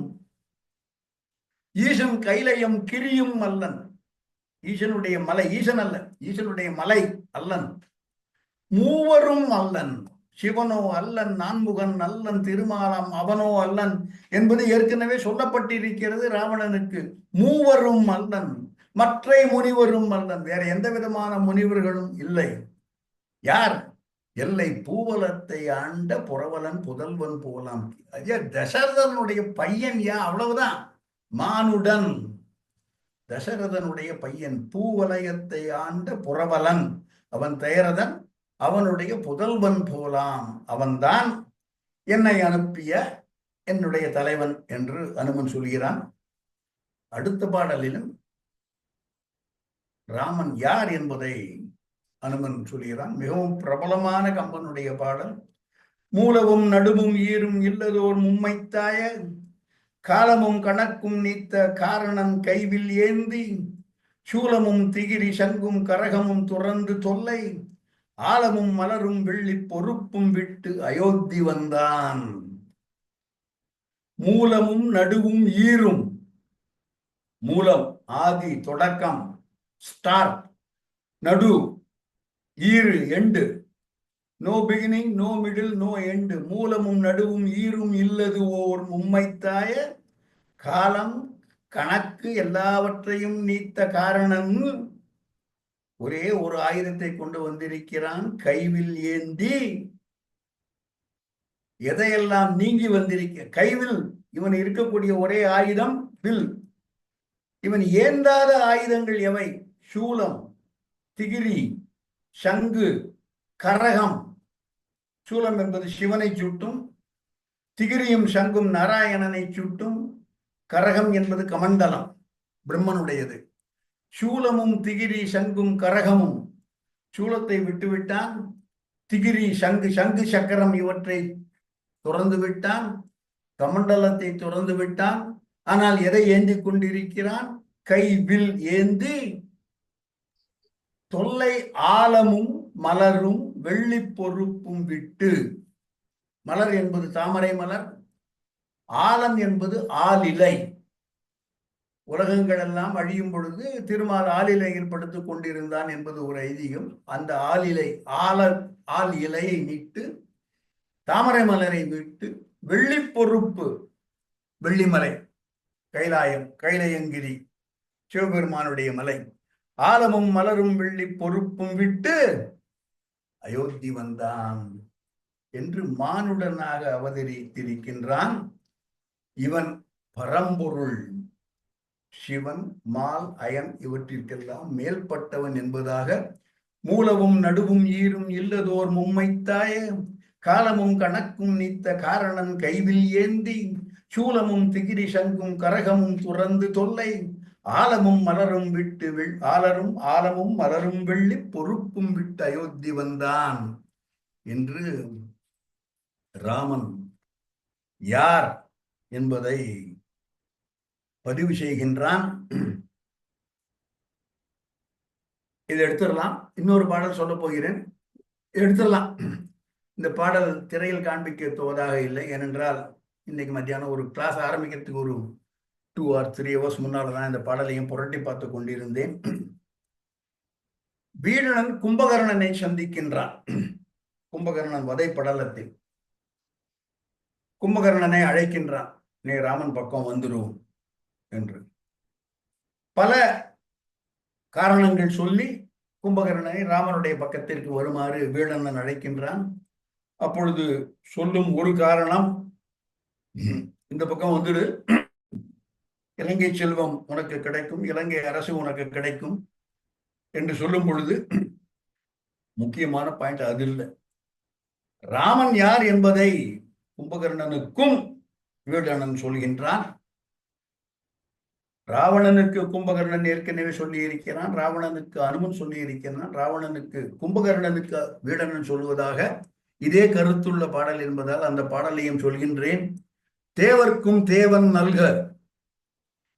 ஈசன் கைலயம் கிரியும் அல்லன். ஈசனுடைய மலை, ஈசன் அல்ல, ஈசனுடைய மலை அல்லன். மூவரும் அல்லன், சிவனோ அல்லன், நான்முகன் அல்லன், திருமாலாம் அவனோ அல்லன் என்பது ஏற்கனவே சொல்லப்பட்டிருக்கிறது. ராவணனுக்கு மூவரும் அல்லன், மற்றை முனிவரும் அல்லன், வேற எந்த விதமான முனிவர்களும் இல்லை. யார்? எல்லை பூவலத்தை ஆண்ட புறவலன் புதல்வன் போலாம். ஐயா, தசரதனுடைய பையன் அவ்வளவுதான். மானுடன் தசரதனுடைய பையன், பூவலயத்தை ஆண்ட புறவலன், அவன் தயரதன், அவனுடைய புதல்வன் போலாம், அவன்தான் என்னை அனுப்பிய என்னுடைய தலைவன் என்று அனுமன் சொல்கிறான். அடுத்த பாடலிலும் ராமன் யார் என்பதை அனுமன் சொல்கிறான். மிகவும் பிரபலமான கம்பனுடைய பாடல். மூலவும் நடுவும் ஈரும் இல்லதோர் மும்மைத்தாய காலமும் கணக்கும் நீத்த காரணன் கைவில் ஏந்தி சூலமும் திகிரி சங்கும் கரகமும் துறந்து தொல்லை ஆலமும் மலரும் வெள்ளி பொறுப்பும் விட்டு அயோத்தி வந்தான். மூலமும் நடுவும் ஈரும். மூலம் ஆதி, தொடக்கம், ஸ்டார்ட். நடு, ஈறு, end. No beginning, no middle, no end. மூலமும் நடுவும் ஈரும் இல்லது ஓர் மும்மைத்தாய காலம் கணக்கு எல்லாவற்றையும் நீத்த காரணன் ஒரே ஒரு ஆயுதத்தை கொண்டு வந்திருக்கிறான். கைவில் ஏந்தி எதையெல்லாம் நீங்கி வந்திருக்க. கைவில் இவன் இருக்கக்கூடிய ஒரே ஆயுதம் வில். இவன் ஏந்தாத ஆயுதங்கள் எவை? சூலம், திகிரி, சங்கு, கரகம். சூலம் என்பது சிவனை சுட்டும், திகிரியும் சங்கும் நாராயணனை சுட்டும், கரகம் என்பது கமண்டலம் பிரம்மனுடையது. சூலமும் திகிரி சங்கும் கரகமும். சூலத்தை விட்டுவிட்டான், திகிரி சங்கு, சங்கு சக்கரம் இவற்றை துறந்து விட்டான், கமண்டலத்தை துறந்து விட்டான். ஆனால் எதை ஏந்தி கொண்டிருக்கிறான்? கை வில் ஏந்தி தொல்லை ஆலமும் மலரும் வெள்ளி பொறுப்பும் விட்டு. மலர் என்பது தாமரை மலர், ஆலம் என்பது ஆலிலை. உலகங்கள் எல்லாம் அழியும் பொழுது திருமால் ஆலிலையில் படுத்துக் கொண்டிருந்தான் என்பது ஒரு ஐதீகம். அந்த ஆலிலை ஆல் இலையை நீட்டு தாமரை மலரை விட்டு வெள்ளி பொறுப்பு, வெள்ளிமலை, கைலாயம், கைலயங்கிரி, சிவபெருமானுடைய மலை, ஆலமும் மலரும் வெள்ளி பொறுப்பும் விட்டு அயோத்தி வந்தான் என்று மானுடனாக அவதரித்திருக்கின்றான். இவன் பரம்பொருள், சிவன், மால், அயன் இவற்றிற்கெல்லாம் மேல்பட்டவன் என்பதாக மூலவும் நடுவும் ஈரும் இல்லதோர் மும்மைத்தாய காலமும் கணக்கும் நீத்த காரணன் கைவில் ஏந்தி சூலமும் திகிரி சங்கும் கரகமும் துறந்து தொல்லை ஆலமும் மலரும் விட்டு ஆலமும் மலரும் வெள்ளி பொறுப்பும் விட்டு அயோத்தி வந்தான் என்று ராமன் யார் என்பதை பதிவு செய்கின்றான். இதை எடுத்துடலாம். இன்னொரு பாடல் சொல்ல போகிறேன், எடுத்துடலாம். இந்த பாடல் திரையில் காண்பிக்க துவதாக இல்லை. ஏனென்றால் இன்னைக்கு மத்தியானம் ஒரு கிளாஸ் ஆரம்பிக்கிறதுக்கு ஒரு 2 or 3 hours முன்னால்தான் இந்த பாடலையும் புரட்டி பார்த்து கொண்டிருந்தேன். வீடனன் கும்பகர்ணனை சந்திக்கின்றான். கும்பகர்ணன் வதை படலத்தில் கும்பகர்ணனை அழைக்கின்றான். நீ ராமன் பக்கம் வந்துடும் என்று பல காரணங்கள் சொல்லி கும்பகர்ணனை ராமனுடைய பக்கத்திற்கு வருமாறு வீடனன் அழைக்கின்றான். அப்பொழுது சொல்லும் ஒரு காரணம், இந்த பக்கம் வந்துடு, இலங்கை செல்வம் உனக்கு கிடைக்கும், இலங்கை அரசு உனக்கு கிடைக்கும் என்று சொல்லும் பொழுது முக்கியமான பாயிண்ட் அது இல்லை. ராமன் யார் என்பதை கும்பகர்ணனுக்கும் வீடனன் சொல்கின்றான். ராவணனுக்கு கும்பகர்ணன் ஏற்கனவே சொல்லி இருக்கிறான், ராவணனுக்கு அனுமன் சொல்லி இருக்கிறான், ராவணனுக்கு கும்பகர்ணனுக்கு வீடனன் சொல்வதாக இதே கருத்துள்ள பாடல் என்பதால் அந்த பாடலையும் சொல்கின்றேன். தேவர்க்கும் தேவன் நல்க,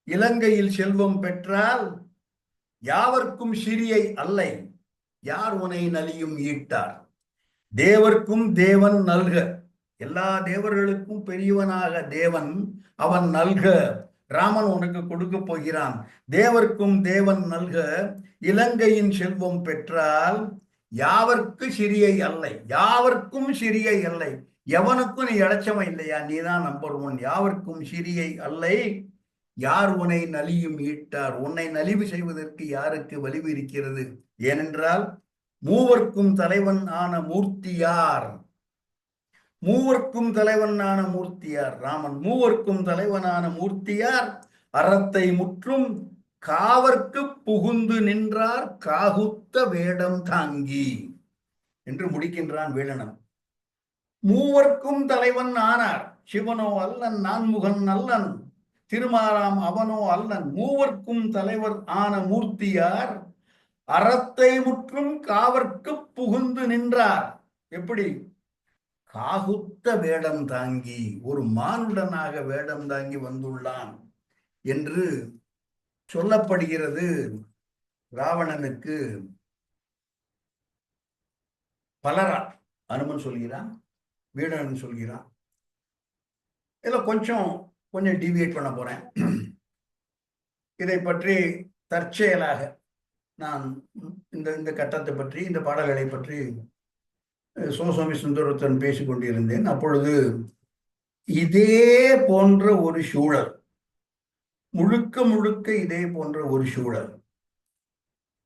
இலங்கையில் செல்வம் பெற்றால் யாவர்க்கும் சிறியை அல்லை, யார் உனை நலியும் ஈட்டார். தேவர்க்கும் தேவன் நல்க, எல்லா தேவர்களுக்கும் பெரியவனாக தேவன் அவன் நல்க, ராமன் உனக்கு கொடுக்க போகிறான். தேவர்க்கும் தேவன் நல்க, இலங்கையின் செல்வம் பெற்றால் யாவர்க்கு சிறியை அல்லை, யாவர்க்கும் சிறியை அல்லை. எவனுக்கும் நீ இளைச்சவன் இல்லையா, நீதான் நம்பர் ஒன். யாவர்க்கும் சிறியை அல்லை, யார் உன்னை நலியும் ஈட்டார். உன்னை நலிவு செய்வதற்கு யாருக்கு வலிவு இருக்கிறது? ஏனென்றால் மூவர்க்கும் தலைவன் ஆன மூர்த்தியார், மூவர்க்கும் தலைவனான மூர்த்தியார் ராமன். மூவர்க்கும் தலைவனான மூர்த்தியார் அறத்தை முற்றும் காவர்க்கு புகுந்து நின்றார் காகுத்த வேடம் தாங்கி என்று முடிக்கின்றான் வேலனன். மூவர்க்கும் தலைவன் ஆனார், சிவனோ அல்லன், நான்முகன் அல்லன், திருமாலாம் அவனோ அல்லன். மூவர்க்கும் தலைவர் ஆன மூர்த்தியார் அறத்தை முற்றும் காவர்க்கு புகுந்து நின்றார். எப்படி? காகுத்த வேடம் தாங்கி, ஒரு மானுடனாக வேடம் தாங்கி வந்துள்ளான் என்று சொல்லப்படுகிறது. ராவணனுக்கு பலரா அனுமன் சொல்கிறான், வீரன் சொல்கிறான். இதுல கொஞ்சம் டிவியேட் பண்ண போறேன். இதை பற்றி தற்செயலாக நான் இந்த கட்டத்தை பற்றி, இந்த பாடல்களை பற்றி சோசோமி சுந்தரத்தன் பேசிக் கொண்டிருந்தேன். அப்பொழுது இதே போன்ற ஒரு சூழல், முழுக்க இதே போன்ற ஒரு சூழல்,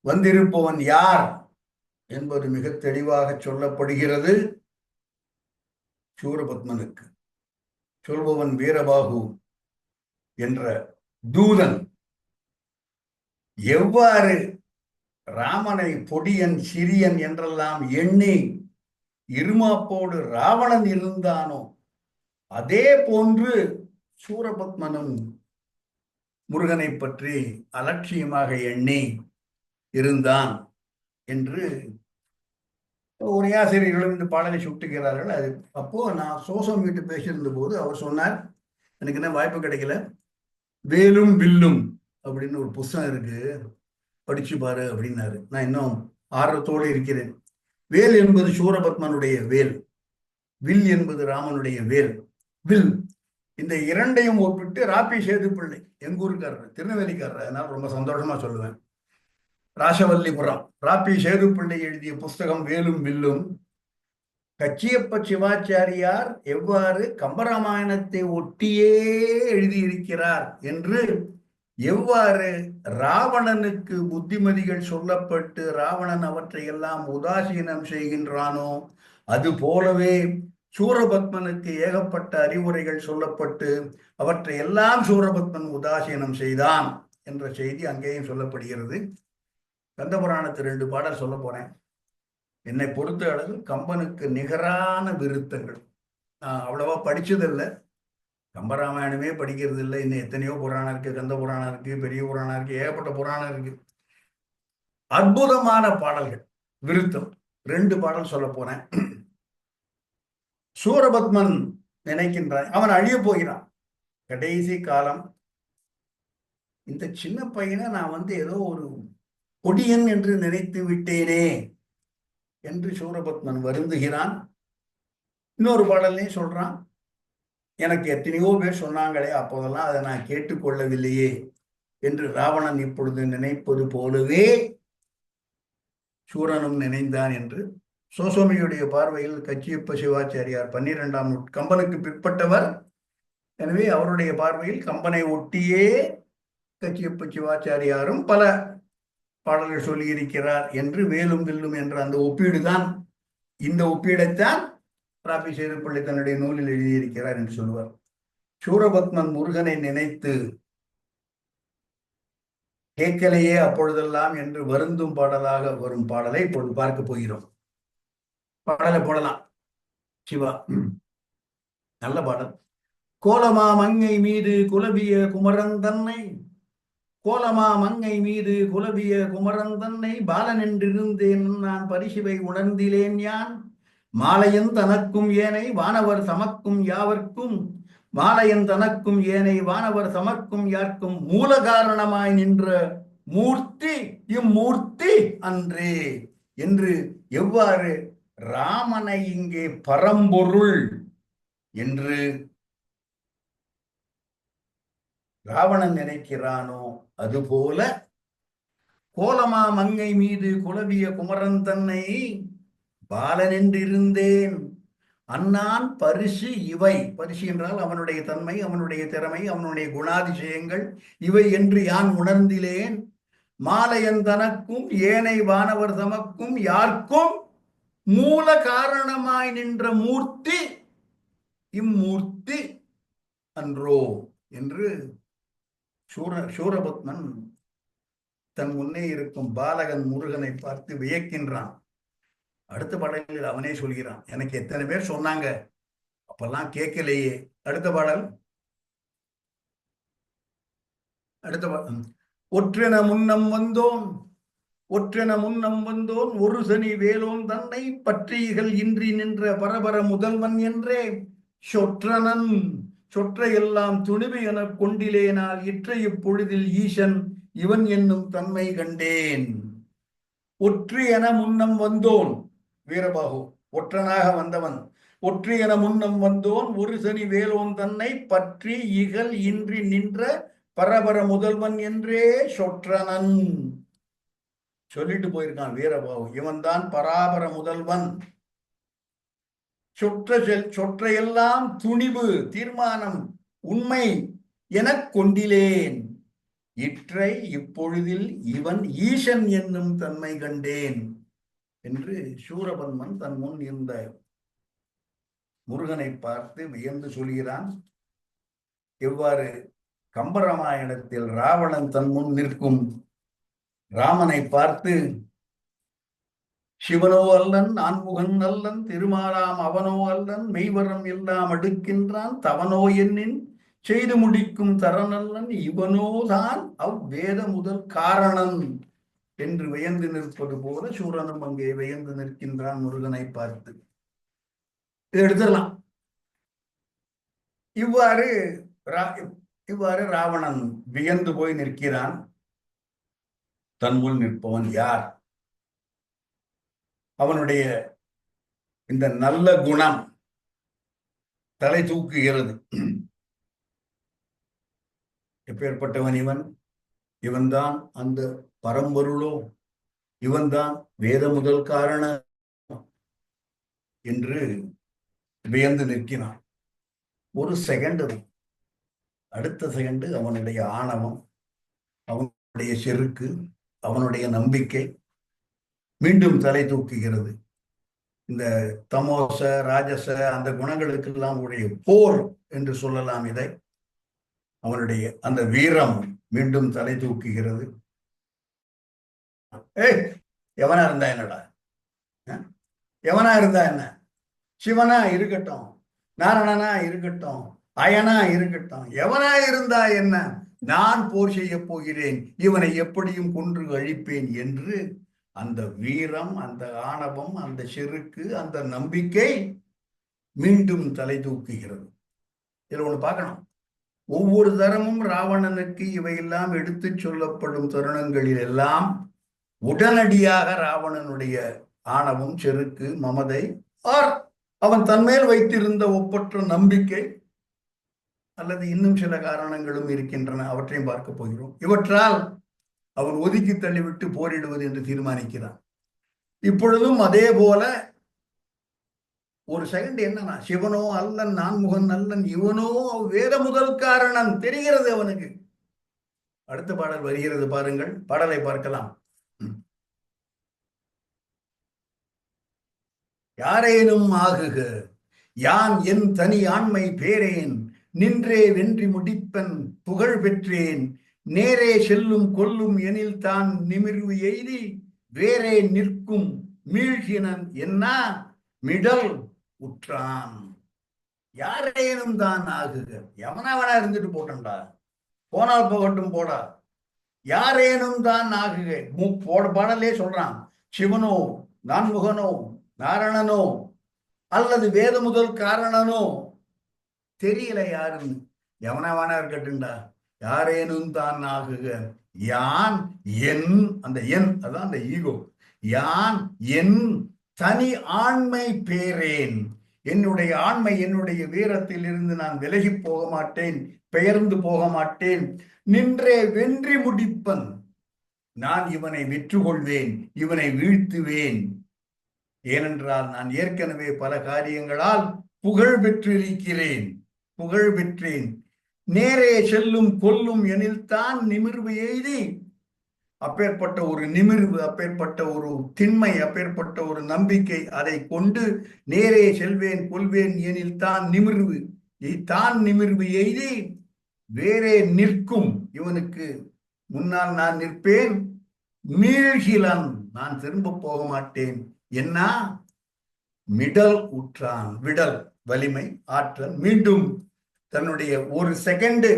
வந்திருப்பவன் யார் என்பது மிக தெளிவாக சொல்லப்படுகிறது. சூரபத்மனுக்கு சொல்பவன் வீரபாகு என்ற தூதன் எவ்வாறு ராமனை பொடியன் சிறியன் என்றெல்லாம் எண்ணி இருமாப்போடு ராவணன் இருந்தானோ, அதே போன்று சூரபத்மனும் முருகனை பற்றி அலட்சியமாக எண்ணி இருந்தான் என்று உரையாசிரியர்களும் இந்த பாடலை சுட்டுகிறார்கள். அது அப்போ நான் சோசம் வீட்டு பேசியிருந்த போது அவர் சொன்னார், எனக்கு என்ன வாய்ப்பு கிடைக்கல, வேலும் வில்லும் அப்படின்னு ஒரு புஸ்தகம் இருக்கு, படிச்சு பாரு அப்படின்னாரு. நான் இன்னும் ஆர்வத்தோடு இருக்கிறேன். வேல் என்பது சூரபத்மனுடைய வேல், வில் என்பது ராமனுடைய வேல். வில் இந்த இரண்டையும் ஒப்பிட்டு ராபி சேதுப்பிள்ளை, எங்கூருக்காரர், திருநெல்வேலிக்காரர், அதனால ரொம்ப சந்தோஷமா சொல்லுவேன், ராசவல்லிபுரம் ராபி சேதுப்பிள்ளை எழுதிய புஸ்தகம் வேலும் வில்லும். கச்சியப்ப சிவாச்சாரியார் எவ்வாறு கம்பராமாயணத்தை ஒட்டியே எழுதியிருக்கிறார் என்று, எவ்வாறு ராவணனுக்கு புத்திமதிகள் சொல்லப்பட்டு ராவணன் அவற்றை எல்லாம் உதாசீனம் செய்கின்றானோ, அது போலவே சூரபத்மனுக்கு ஏகப்பட்ட அறிவுரைகள் சொல்லப்பட்டு அவற்றை எல்லாம் சூரபத்மன் உதாசீனம் செய்தான் என்ற செய்தி அங்கேயும் சொல்லப்படுகிறது. கந்தபுராணத்து 2 பாடல் சொல்ல போறேன். என்னை பொறுத்த அளவு கம்பனுக்கு நிகரான விருத்தங்கள். நான் அவ்வளவா படிச்சதில்லை, கம்பராமாயணமே படிக்கிறது இல்லை. இன்னும் எத்தனையோ புராணம் இருக்கு, கந்த புராணம் இருக்கு, பெரிய புராணம் இருக்கு, ஏகப்பட்ட புராணம் இருக்கு. அற்புதமான பாடல்கள், விருத்தம். 2 பாடல் சொல்ல போறேன். சூரபத்மன் நினைக்கின்றான், அவன் அழிய போகிறான், கடைசி காலம். இந்த சின்ன பையனை நான் ஏதோ ஒரு கொடியன் என்று நினைத்து விட்டேனே என்று சூரபத்மன் வருந்துகிறான். இன்னொரு பாடல்லையும் சொல்றான், எனக்கு எத்தனையோ பேர் சொன்னாங்களே, அப்போதெல்லாம் அதை நான் கேட்டுக்கொள்ளவில்லையே என்று ராவணன் இப்பொழுது நினைப்பது போலவே சூரனும் நினைந்தான் என்று சோசோமியுடைய பார்வையில் கச்சியப்ப சிவாச்சாரியார் 12ஆம் கம்பனுக்கு பிற்பட்டவர். எனவே அவருடைய பார்வையில் கம்பனை ஒட்டியே கச்சியப்ப சிவாச்சாரியாரும் பல பாடல்கள் சொல்லியிருக்கிறார் என்று வேலும் வில்லும் என்ற அந்த ஒப்பீடுதான், இந்த ஒப்பீடைத்தான் ராபி சேதுப்பிள்ளை தன்னுடைய நூலில் எழுதியிருக்கிறார் என்று சொல்லுவார். சூரபத்மன் முருகனை நினைத்து கேட்கலையே அப்பொழுதெல்லாம் என்று வருந்தும் பாடலாக வரும் பாடலை இப்பொழுது பார்க்க போகிறோம். பாடலை போடலாம். சிவா, நல்ல பாடல். கோலமா மங்கை மீது குலவிய குமரன் தன்னை, கோலமா மங்கை மீது குலவிய குமரன் தன்னை பாலன் என்றிருந்தேன் நான் பரிசுவை உணர்ந்திலேன் யான், மாலையன் தனக்கும் ஏனை வானவர் சமக்கும் யாவர்க்கும், மாலையன் தனக்கும் ஏனை வானவர் சமக்கும் யார்க்கும் மூல காரணமாய் நின்ற மூர்த்தி இம்மூர்த்தி அன்றே என்று எவ்வாறு ராமனை இங்கே பரம்பொருள் என்று ராவணன் நினைக்கிறானோ அதுபோல கோலமா மங்கை மீது குலவிய குமரன் தன்னை பாலன் என்றிருந்தேன் அன்னான் பரிசு இவை. பரிசு என்றால் அவனுடைய தன்மை, அவனுடைய திறமை, அவனுடைய குணாதிசயங்கள் இவை என்று யான் உணர்ந்திலேன். மாலையன் தனக்கும் ஏனை வானவர் தமக்கும் யாருக்கும் மூல காரணமாய் நின்ற மூர்த்தி இம்மூர்த்தி அன்றோ என்று சூரபத்மன் தன் முன்னே இருக்கும் பாலகன் முருகனை பார்த்து வியக்கின்றான். அடுத்த பாடலில் அவனே சொல்கிறான், எனக்கு எத்தனை பேர் சொன்னாங்க, அப்பெல்லாம் கேட்கலையே. அடுத்த பாடல் ஒற்றென முன்னம் வந்தோன் ஒரு சனி வேலோன் தன்னை பற்றிகள் இன்றி நின்ற பரபர முதல்வன் என்றே சொற்றனன் சொற்றையெல்லாம் துணிவு எனக் கொண்டிலேனால் இற்றை இப்பொழுதில் ஈசன் இவன் என்னும் தன்மை கண்டேன். ஒற்று என முன்னம் வந்தோன் வீரபாகு, ஒற்றனாக வந்தவன். ஒற்று என முன்னம் வந்தோன் ஒரு சனி வேலோன் தன்னை பற்றி இகல் இன்றி நின்ற பரபர முதல்வன் என்றே சொற்றனன் சொல்லிட்டு போயிருக்கான் வீரபாகு. இவன் தான் பராபர முதல்வன். சொற்றையெல்லாம் துணிவு, தீர்மானம், உண்மை எனக் கொண்டிலேன். இற்றை இப்பொழுதில் இவன் ஈசன் என்னும் தன்மை கண்டேன் என்று சூரபன்மன் தன் முன் இருந்த முருகனை பார்த்து வியந்து சொல்கிறான். எவ்வாறு கம்பராமாயணத்தில் ராவணன் தன் முன் நிற்கும் ராமனை பார்த்து சிவனோ அல்லன் ஆன்முகன் அல்லன் திருமாலாம் அவனோ அல்லன் மெய்வரம் எல்லாம் அடுக்கின்றான் தவனோ என்னின் செய்து முடிக்கும் தரநல்லன் இவனோதான் அவ்வேத முதல் காரணன் என்று வியந்து நிற்பது போல சூரனும் அங்கே வியந்து நிற்கின்றான் முருகனை பார்த்து. இது எடுத்துடலாம். இவ்வாறு ராவணன் வியந்து போய் நிற்கிறான். தன் முன் நிற்பவன் யார்? அவனுடைய இந்த நல்ல குணம் தலை தூக்குகிறது. எப்பேற்பட்டவன் இவன்? இவன்தான் அந்த பரம்பொருளோ? இவன்தான் வேத முதல் காரணம் என்று வியந்து நிற்கிறான். ஒரு செகண்ட், அடுத்த செகண்ட் அவனுடைய ஆணவம், அவனுடைய செருக்கு, அவனுடைய நம்பிக்கை மீண்டும் தலை தூக்குகிறது. இந்த தமோச ராஜச அந்த குணங்களுக்கெல்லாம் உடைய போர் என்று சொல்லலாம் இதை. அவனுடைய அந்த வீரம் மீண்டும் தலை தூக்குகிறது. எவனா இருந்தா என்னடா? எவனா இருந்தா என்ன? சிவனா இருக்கட்டும், நாராயணனா இருக்கட்டும், அயனா இருக்கட்டும், எவனா இருந்தா என்ன? நான் போர் செய்ய போகிறேன், இவனை எப்படியும் கொன்று அழிப்பேன் என்று அந்த வீரம், அந்த ஆணவம், அந்த செருக்கு, அந்த நம்பிக்கை மீண்டும் தலை தூக்குகிறது. இதுல ஒண்ணு பார்க்கணும். ஒவ்வொரு தரமும் ராவணனுக்கு இவையெல்லாம் எடுத்து சொல்லப்படும் தருணங்களில் எல்லாம் உடனடியாக ராவணனுடைய ஆணவம், செருக்கு, மமதை அவன் தன்மேல் வைத்திருந்த ஒப்பற்ற நம்பிக்கை அல்லது இன்னும் சில காரணங்களும் இருக்கின்றன. அவற்றையும் பார்க்க போகிறோம். இவற்றால் அவன் ஒதுக்கி தள்ளிவிட்டு போரிடுவது என்று தீர்மானிக்கிறான். இப்பொழுதும் அதே போல ஒரு செகண்ட் என்னன்னா, சிவனோ அல்லன் நான்முகன் அல்லன் இவனோ வேத முதல் காரணம் தெரிகிறது அவனுக்கு. அடுத்த பாடல் வருகிறது பாருங்கள், பாடலை பார்க்கலாம். யாரேனும் ஆகுக யான் என் தனி ஆண்மை பேரேன் நின்றே வென்றி முடிப்பன் புகழ் பெற்றேன் நேரே செல்லும் கொல்லும் எனில் தான் நிமிர்வு எய்தி வேறே நிற்கும் மீழ்கினன் என்ன மிடல் உற்றான். யாரேனும் தான் ஆகுக, எவனவனா இருந்துட்டு போட்டா, போனால் போகட்டும் போடா. யாரேனும் தான் ஆகுக பாடலே சொல்றான். சிவனோ நான்முகனோ நாரணனோ அல்லது வேத முதல் காரணனோ தெரியல யாருன்னு. எவனவனா இருக்கட்டும்டா, யாரேனும் தான் ஆகுக யான் என், அந்த என் அதான் அந்த ஈகோ, யான் என் தனி ஆண்மை பேரேன். என்னுடைய ஆண்மை, என்னுடைய வீரத்தில் இருந்து நான் விலகி போக மாட்டேன், பெயர்ந்து போக மாட்டேன். நின்றே வென்றி முடிப்பன். நான் இவனை வெற்றி கொள்வேன், இவனை வீழ்த்துவேன். ஏனென்றால் நான் ஏற்கனவே பல காரியங்களால் புகழ் பெற்றிருக்கிறேன், புகழ் பெற்றேன். நேரே செல்லும் கொல்லும் எனில்தான் நிமிர்வு எய்தி. அப்பேற்பட்ட ஒரு நிமிர்வு, அப்பேற்பட்ட ஒரு திண்மை, அப்பேற்பட்ட ஒரு நம்பிக்கை, அதை கொண்டு நேரே செல்வேன் கொல்வேன் எனில் தான் நிமிர்வு, தான் நிமிர்வு எய்தி வேறே நிற்கும். இவனுக்கு முன்னால் நான் நிற்பேன். மீழ்கிலன், நான் திரும்ப போக மாட்டேன். என்ன மிடல் உற்றான். விடல் வலிமை, ஆற்றல். மீண்டும் தன்னுடைய ஒரு செகண்ட்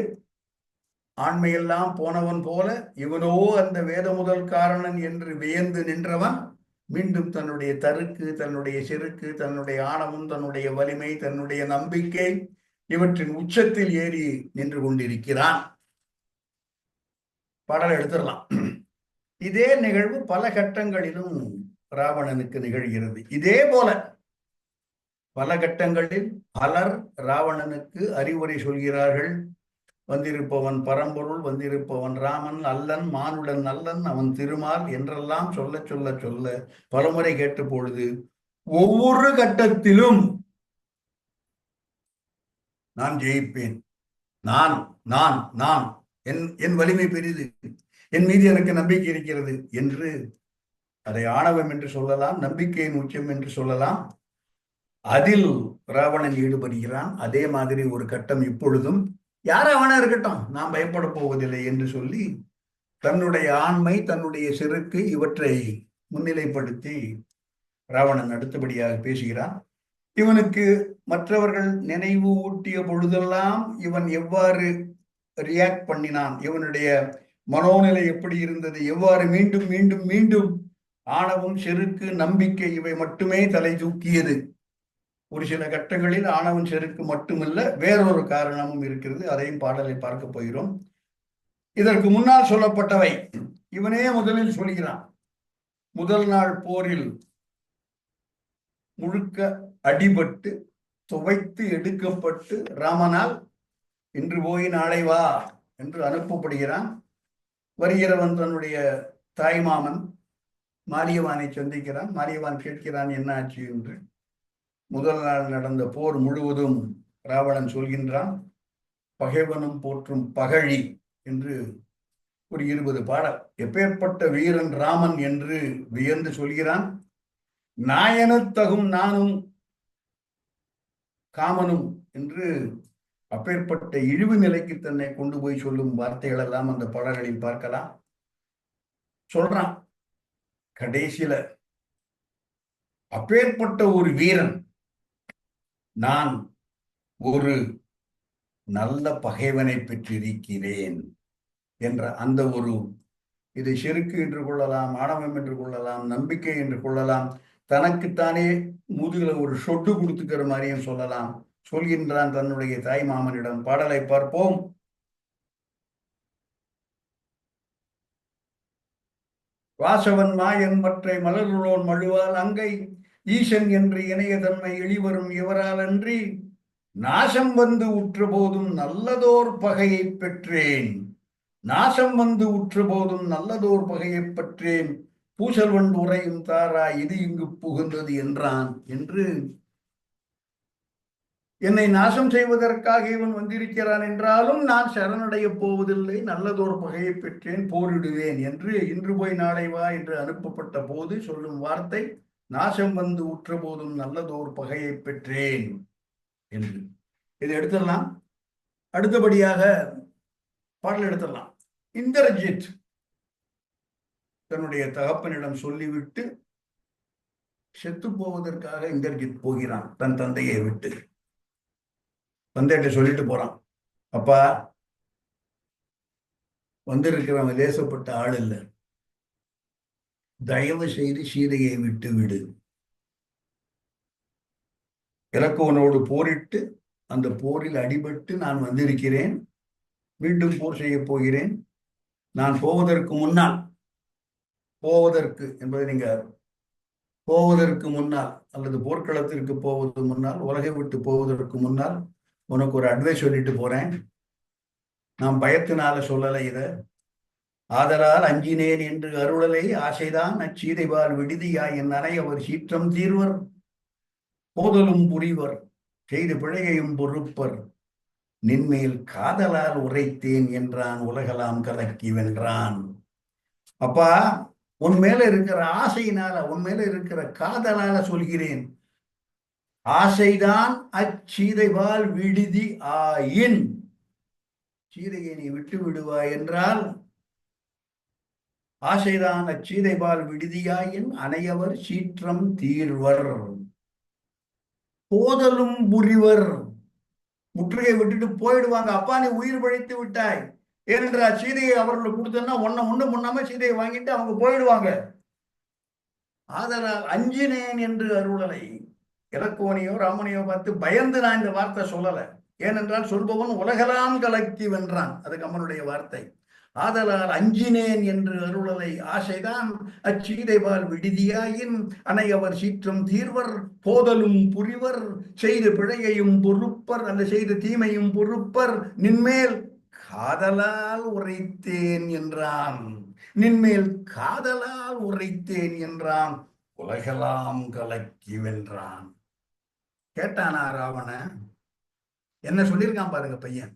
ஆண்மையெல்லாம் போனவன் போல இவனோ அந்த வேத முதல் காரணன் என்று வியந்து நின்றவன் மீண்டும் தன்னுடைய தருக்கு, தன்னுடைய செருக்கு, தன்னுடைய ஆணவம், தன்னுடைய வலிமை, தன்னுடைய நம்பிக்கை இவற்றின் உச்சத்தில் ஏறி நின்று கொண்டிருக்கிறான். பாடல் எடுத்துடலாம். இதே நிகழ்வு பல கட்டங்களிலும் ராவணனுக்கு நிகழ்கிறது. இதே போல பல கட்டங்களில் பலர் ராவணனுக்கு அறிவுரை சொல்கிறார்கள். வந்திருப்பவன் பரம்பொருள், வந்திருப்பவன் ராமன் அல்லன், மானுடன் அல்லன், அவன் திருமால் என்றெல்லாம் சொல்ல சொல்ல சொல்ல பலமுறை கேட்ட பொழுது ஒவ்வொரு கட்டத்திலும் நான் ஜெயிப்பேன், நான் நான் நான் என் வலிமை பெரிது, என் மீது எனக்கு நம்பிக்கை இருக்கிறது என்று, அதை ஆணவம் என்று சொல்லலாம், நம்பிக்கையின் உச்சம் என்று சொல்லலாம். அதில் ராவணன் ஈடுபடுகிறான். அதே மாதிரி ஒரு கட்டம் இப்பொழுதும் யாராவனா இருக்கட்டும், நான் பயப்பட போவதில்லை என்று சொல்லி தன்னுடைய ஆண்மை, தன்னுடைய செருக்கு இவற்றை முன்னிலைப்படுத்தி ராவணன் அடுத்தபடியாக பேசுகிறான். இவனுக்கு மற்றவர்கள் நினைவு ஊட்டிய பொழுதெல்லாம் இவன் எவ்வாறு ரியாக்ட் பண்ணினான், இவனுடைய மனோநிலை எப்படி இருந்தது, எவ்வாறு மீண்டும் மீண்டும் மீண்டும் ஆணவம், செருக்கு, நம்பிக்கை இவை மட்டுமே தலை தூக்கியது. ஒரு சில கட்டங்களில் ஆணவன் செருக்கு மட்டுமல்ல, வேறொரு காரணமும் இருக்கிறது. அதையும் பாடலை பார்க்க போகிறோம். இதற்கு முன்னால் சொல்லப்பட்டவை இவனே முதலில் சொல்கிறான். முதல் நாள் போரில் முழுக்க அடிபட்டு துவைத்து எடுக்கப்பட்டு ராமனால் இன்று போய் நாளை வா என்று அனுப்பப்படுகிறான். வருகிறவன் தன்னுடைய தாய்மாமன் மாரியவானை சந்திக்கிறான். மாரியவான் கேட்கிறான் என்ன ஆச்சு என்று. முதல் நாள் நடந்த போர் முழுவதும் ராவணன் சொல்கின்றான். பகைவனும் போற்றும் பகழி என்று ஒரு 20 பாடல். எப்பேற்பட்ட வீரன் ராமன் என்று வியந்து சொல்கிறான். நாயனத்தகும் நானும் காமனும் என்று அப்பேற்பட்ட இழிவு நிலைக்கு தன்னை கொண்டு போய் சொல்லும் வார்த்தைகள் எல்லாம் அந்த பாடல்களில் பார்க்கலாம். சொல்றான் கடைசியில, அப்பேற்பட்ட ஒரு வீரன் நான் ஒரு நல்ல பகைவனை பெற்றிருக்கிறேன் என்ற அந்த ஒரு, இதை செருக்கு என்று கொள்ளலாம், ஆணவம் என்று கொள்ளலாம், நம்பிக்கை என்று கொள்ளலாம், தனக்குத்தானே முதுகுல ஒரு சொட்டு கொடுத்துக்கிற மாதிரியும் சொல்லலாம். சொல்கின்றான் தன்னுடைய தாய் மாமனிடம். பாடலை பார்ப்போம். வாசவன் மாயன் மற்றை மலர்களோன் மழுவால் அங்கை ஈசன் என்று இணைய தன்மை எளிவரும் இவரால் அன்றி நாசம் வந்து உற்ற போதும் நல்லதோர் பகையை பெற்றேன். நாசம் வந்து உற்ற போதும் நல்லதோர் பகையை பெற்றேன். பூசல்வன் உரையும் தாரா இது இங்கு புகுந்தது என்றான் என்று, என்னை நாசம் செய்வதற்காக இவன் வந்திருக்கிறான் என்றாலும் நான் சரணடைய போவதில்லை, நல்லதோர் பகையை பெற்றேன், போரிடுவேன் என்று இன்று போய் நாளை வா என்று அனுப்பப்பட்ட போது சொல்லும் வார்த்தை நாசம் வந்து உற்ற போதும் நல்லதோர் பகையை பெற்றேன் என்று. இதை எடுத்துடலாம். அடுத்தபடியாக பாடல் எடுத்துடலாம். இந்திரஜித் தன்னுடைய தகப்பனிடம் சொல்லிவிட்டு செத்து போவதற்காக இந்திரஜித் போகிறான் தன் தந்தையை விட்டு. தந்தையிட்ட சொல்லிட்டு போறான், அப்பா வந்திருக்கிறவன் லேசப்பட்ட ஆள் இல்லை, தயவு செய்து சீதையை விட்டு விடு. இலக்குவனோடு போரிட்டு அந்த போரில் அடிபட்டு நான் வந்திருக்கிறேன், மீண்டும் போர் செய்ய போகிறேன். நான் போவதற்கு முன்னால், போவதற்கு என்பதை நீங்க போவதற்கு முன்னால் அல்லது போர்க்களத்திற்கு போவதற்கு முன்னால், உலகை விட்டு போவதற்கு முன்னால் உனக்கு ஒரு அட்வைஸ் சொல்லிட்டு போறேன். நான் பயத்தினால சொல்லலை இத. ஆதலால் அஞ்சினேன் என்று அருளலை ஆசைதான் அச்சீதைவால் விடுதியாய் என் அறை அவர் சீற்றம் தீர்வர் போதலும் புரிவர் செய்த பிழையையும் பொறுப்பர் நின்மேல் காதலால் உரைத்தேன் என்றான் உலகலாம் கலக்கி வென்றான். அப்பா, உன் மேல இருக்கிற ஆசையினால, உன் மேல இருக்கிற காதலால சொல்கிறேன். ஆசைதான் அச்சீதைவால் விடுதி ஆயின், சீதையை நீ விட்டு விடுவாய் என்றால், ஆசைதான் அச்சீதைவால் விடுதியாயின் அனையவர் சீற்றம் தீர்வர் போதலும் புரிவர். முற்றுகை விட்டுட்டு போயிடுவாங்க. அப்பா, நீ உயிர் பழைத்து விட்டாய், ஏனென்றால் சீதையை அவர்களுக்கு கொடுத்தோன்னா ஒண்ணு முன்னாம சீதையை வாங்கிட்டு அவங்க போயிடுவாங்க. ஆதலால் அஞ்சினேன் என்று அருளலை. இலக்குவனையோ ராமனையோ பார்த்து பயந்து நான் இந்த வார்த்தை சொல்லலை. ஏனென்றால் சொல்பவன் உலகலாம் கலக்கி வென்றான். அது கம்மனுடைய வார்த்தை. ஆதலால் அஞ்சினேன் என்று அருளலை ஆசைதான் அச்சீதைவால் விடுதியாயின் அனையவர் சீற்றம் தீர்வர் போதலும் புரிவர் செய்த பிழையையும் பொறுப்பர், அந்த செய்த தீமையும் பொறுப்பர் நின்மேல் காதலால் உரைத்தேன் என்றான். நின்மேல் காதலால் உரைத்தேன் என்றான் உலகெல்லாம் கலக்கி வென்றான். கேட்டானா ராவண? என்ன சொல்லியிருக்கான் பாருங்க பையன்.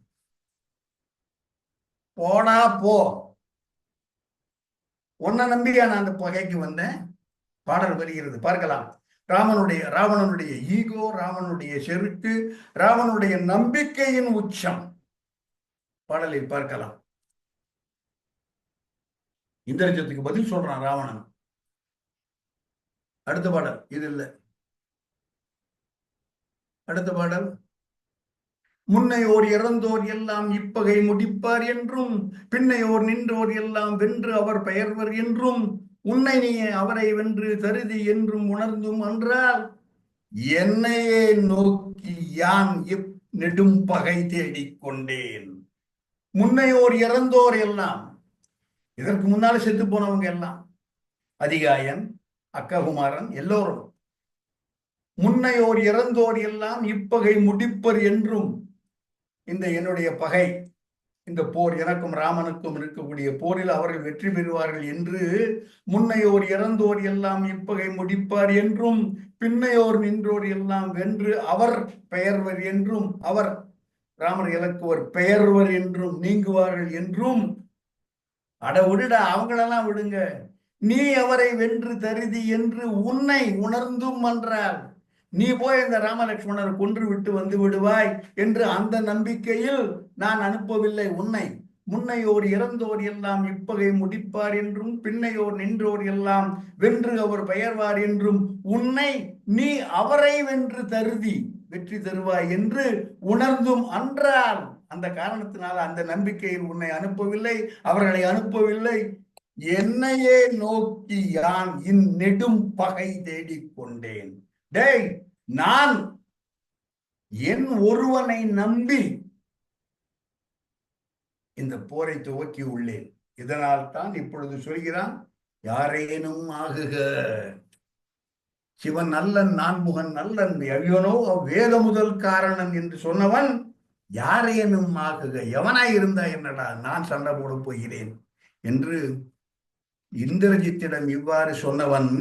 போடா போ, உன்னை நம்பியா நான் அந்த பகைக்கு வந்தேன். பாடல் வருகிறது, பார்க்கலாம். ராவணனுடைய ஈகோ, ராவணனுடைய செருக்கு, ராவணனுடைய நம்பிக்கையின் உச்சம் பாடலில் பார்க்கலாம். இந்திரஜித்துக்கு பதில் சொல்றான் ராவணன். அடுத்த பாடல் இது இல்ல, அடுத்த பாடல். முன்னையோர் இறந்தோர் எல்லாம் இப்பகை முடிப்பார் என்றும் பின்னையோர் நின்றோர் எல்லாம் வென்று அவர் பெயர்வர் என்றும் உன்னை நீ அவரை வென்று தருதி என்றும் உணர்ந்தும் என்றால் என்னையே நோக்கி யான் நெடும் பகை தேடிக்கொண்டேன். முன்னையோர் இறந்தோர் எல்லாம், இதற்கு முன்னால செத்து போனவங்க எல்லாம், அதிகாயன், அக்ககுமாரன், எல்லோரும். முன்னையோர் இறந்தோர் எல்லாம் இப்பகை முடிப்பர் என்றும், இந்த என்னுடைய பகை, இந்த போர், எனக்கும் ராமனுக்கும் இருக்கக்கூடிய போரில் அவர்கள் வெற்றி பெறுவார்கள் என்று முன்னையோர் இறந்தோர் எல்லாம் இப்பகை முடிப்பார் என்றும் பின்னையோர் நின்றோர் எல்லாம் வென்று அவர் பெயர்வர் என்றும், அவர் ராமர் இலக்குவர் பெயர்வர் என்றும் நீங்குவார்கள் என்றும். அட விடுடா, அவங்களெல்லாம் விடுங்க, நீ அவரை வென்று தருதி என்று உன்னை உணர்ந்தும் என்றால் நீ போய் இந்த ராமலட்சுமணர் கொன்று விட்டு வந்து விடுவாய் என்று அந்த நம்பிக்கையில் நான் அனுப்பவில்லை உன்னை. முன்னையோர் இறந்தோர் எல்லாம் இப்பகை முடிப்பார் என்றும் பின்னையோர் நின்றோர் எல்லாம் வென்று அவர் பெயர்வார் என்றும் உன்னை நீ அவரை வென்று தருதி வெற்றி தருவாய் என்று உணர்ந்தும் அன்றால், அந்த காரணத்தினால் அந்த நம்பிக்கையில் உன்னை அனுப்பவில்லை, அவர்களை அனுப்பவில்லை. என்னையே நோக்கி யான் நெடும் பகை தேடிக்கொண்டேன். டேய், நான் என் ஒருவனை நம்பி இந்த போரை துவக்கி உள்ளேன். இதனால் தான் இப்பொழுது சொல்கிறான், யாரேனும் ஆகுக. சிவன் நல்லன், நான்முகன் நல்லன், எவனோ வேத முதல் காரணன் என்று சொன்னவன் யாரேனும் ஆகுக. எவனாய் இருந்தா என்னடா, நான் சண்டை போட போகிறேன் என்று இந்திரஜித்திடம் இவ்வாறு சொன்னவன்,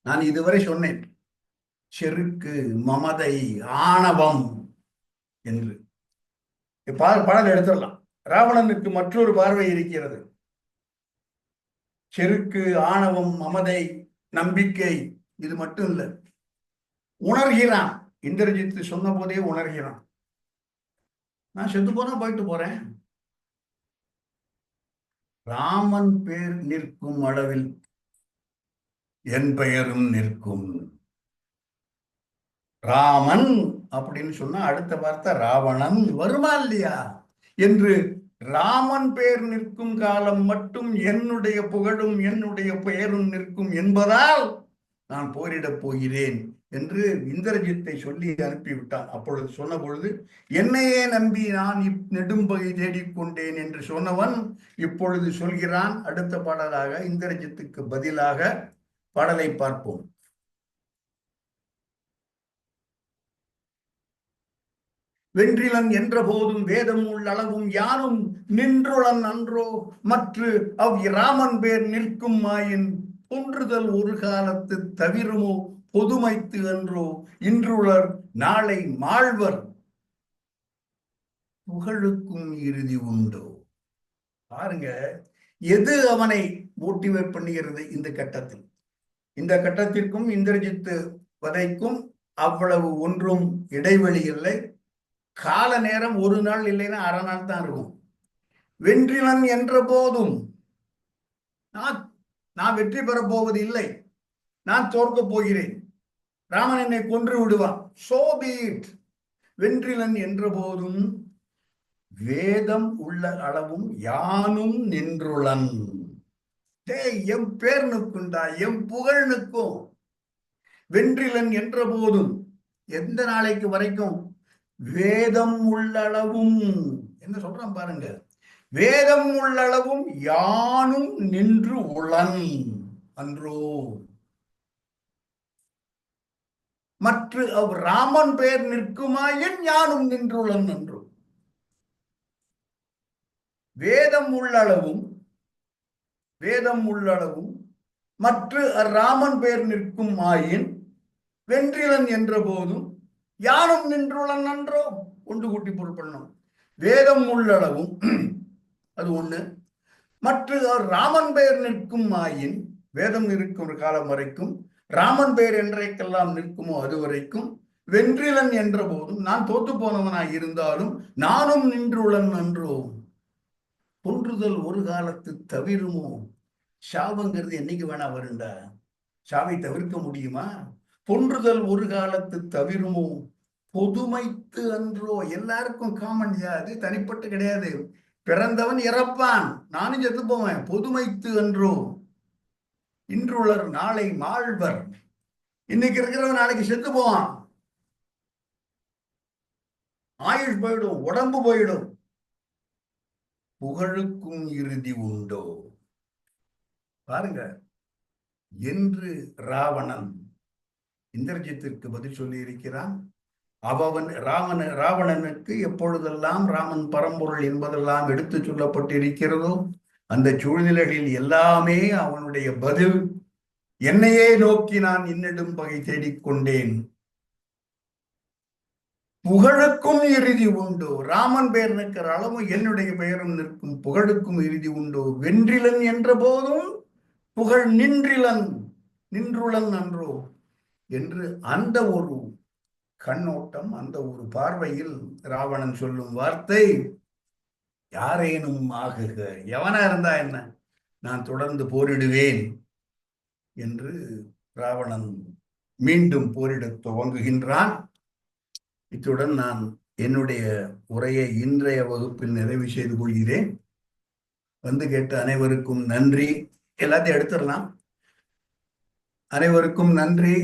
நான் இதுவரை சொன்னேன் செருக்கு, மமதை, ஆணவம் என்று. பாடல் எடுத்துடலாம். ராவணனுக்கு மற்றொரு பார்வை இருக்கிறது. செருக்கு, ஆணவம், மமதை, நம்பிக்கை, இது மட்டும் இல்லை, உணர்கிறான். இந்திரஜித் சொன்ன போதே உணர்கிறான், நான் செத்து போனா போயிட்டு போறேன், ராமன் பேர் நிற்கும் அளவில் என் பெயரும் நிற்கும். ராமன் அப்படின்னு சொன்னா அடுத்த வார்த்தை ராவணன் வருமா இல்லையா என்று, ராமன் பெயர் நிற்கும் காலம் மட்டும் என்னுடைய புகழும் என்னுடைய பெயரும் நிற்கும் என்பதால் நான் போரிடப் போகிறேன் என்று இந்திரஜித்தை சொல்லி அனுப்பிவிட்டான். அப்பொழுது சொன்ன பொழுது, என்னையே நம்பி நான் நெடும்பகை தேடிக்கொண்டேன் என்று சொன்னவன் இப்பொழுது சொல்கிறான் அடுத்த பாடலாக, இந்திரஜித்துக்கு பதிலாக, பாடலை பார்ப்போம். வென்றிலன் என்ற போதும் வேதம் உள்ளளவும் யானும் நின்றுளன் அன்றோ மற்று ராமன் பேர் நிற்கும் மாயின் தோன்றுதல் ஒரு காலத்து தவிருமோ பொதுமைத்து அன்றோ இன்றுளர் நாளை மாழ்வர் புகழுக்கும் இறுதி உண்டோ. பாருங்க, எது அவனை மோட்டிவேட் பண்ணுகிறது இந்த கட்டத்தில். இந்த கட்டத்திற்கும் இந்திரஜித்து வதைக்கும் அவ்வளவு ஒன்றும் இடைவெளி இல்லை. கால நேரம் ஒரு நாள் இல்லைன்னா அரை நாள் தான் இருக்கும். வென்றிலன் என்ற போதும் நான் வெற்றி பெறப் போவது இல்லை, நான் தோற்க போகிறேன், ராமன் என்னை கொன்று விடுவான், சோ பி இட். வென்றிலன் என்ற போதும் வேதம் உள்ள அளவும் யானும் நின்றுளன். எம் பேர் நிற்குண்டா, எம் புகழ் நிற்கும். வென்றிலன் என்ற போதும் எந்த நாளைக்கு வரைக்கும்? வேதம் உள்ளளவும் என்ன சொல்றான் பாருங்க. வேதம் உள்ளளவும் யானும் நின்று உளன் அன்றோ மற்ற ராமன் பெயர் நிற்குமாயின் யானும் நின்றுளன் அன்றோ. வேதம் உள்ளளவும் மற்ற ராமன் பெயர் நிற்கும் ஆயின் வென்றிலன் என்ற போதும் யானும் நின்றுளன் அன்றோ. ஒன்று கூட்டி பொருள் பண்ணணும். வேதம் உள்ளளவும் அது ஒண்ணு, மற்ற ராமன் பெயர் நிற்கும் ஆயின், வேதம் இருக்கும் ஒரு காலம் வரைக்கும், ராமன் பெயர் என்றைக்கெல்லாம் நிற்குமோ அது வரைக்கும், வென்றிலன் என்ற போதும் நான் தோத்து போனவனாய் இருந்தாலும் நானும் நின்றுளன் அன்றோ. தோன்றுதல் ஒரு காலத்து தவிருமோ. சாபங்கிறது என்னைக்கு வேணா வருண்டா, சாவை தவிர்க்க முடியுமா? தோன்றுதல் ஒரு காலத்து தவிருமோ பொதுமைத்து அன்றோ. எல்லாருக்கும் காமன், அது தனிப்பட்டு கிடையாது. பிறந்தவன் இறப்பான், நானும் செத்து போவேன். பொதுமைத்து அன்றோ இன்றுளர் நாளை மாழ்வர். இன்னைக்கு இருக்கிறவன் நாளைக்கு செத்து போவான், ஆயுள் போயிடும், உடம்பு போயிடும். புகழுக்கும் இறுதி உண்டோ. பாருங்க, என்று ராவணன் இந்திரஜித்திற்கு பதில் சொல்லி இருக்கிறான். ராவணனுக்கு எப்பொழுதெல்லாம் ராமன் பரம்பொருள் என்பதெல்லாம் எடுத்து சொல்லப்பட்டிருக்கிறதோ அந்த சூழ்நிலைகளில் எல்லாமே அவனுடைய பதில் என்னையே நோக்கி நான் இன்னிடும் பகை தேடிக்கொண்டேன். புகழுக்கும் இறுதி உண்டோ. ராமன் பெயர் நிற்கிற அளவு என்னுடைய பெயரும் நிற்கும், புகழுக்கும் இறுதி உண்டோ. வென்றிலன் என்ற போதும் புகழ் நின்றுளன் அன்றோ என்று அந்த ஒரு கண்ணோட்டம், அந்த ஒரு பார்வையில் ராவணன் சொல்லும் வார்த்தை, யாரேனும் ஆகுக, எவனா இருந்தா என்ன, நான் தொடர்ந்து போரிடுவேன் என்று ராவணன் மீண்டும் போரிடத் துவங்குகின்றான். இத்துடன் நான் என்னுடைய உரையை இன்றைய வகுப்பில் நிறைவு செய்து கொள்கிறேன். வந்து கேட்ட அனைவருக்கும் நன்றி. எல்லாத்தையும் எடுத்துடலாம். அனைவருக்கும் நன்றி.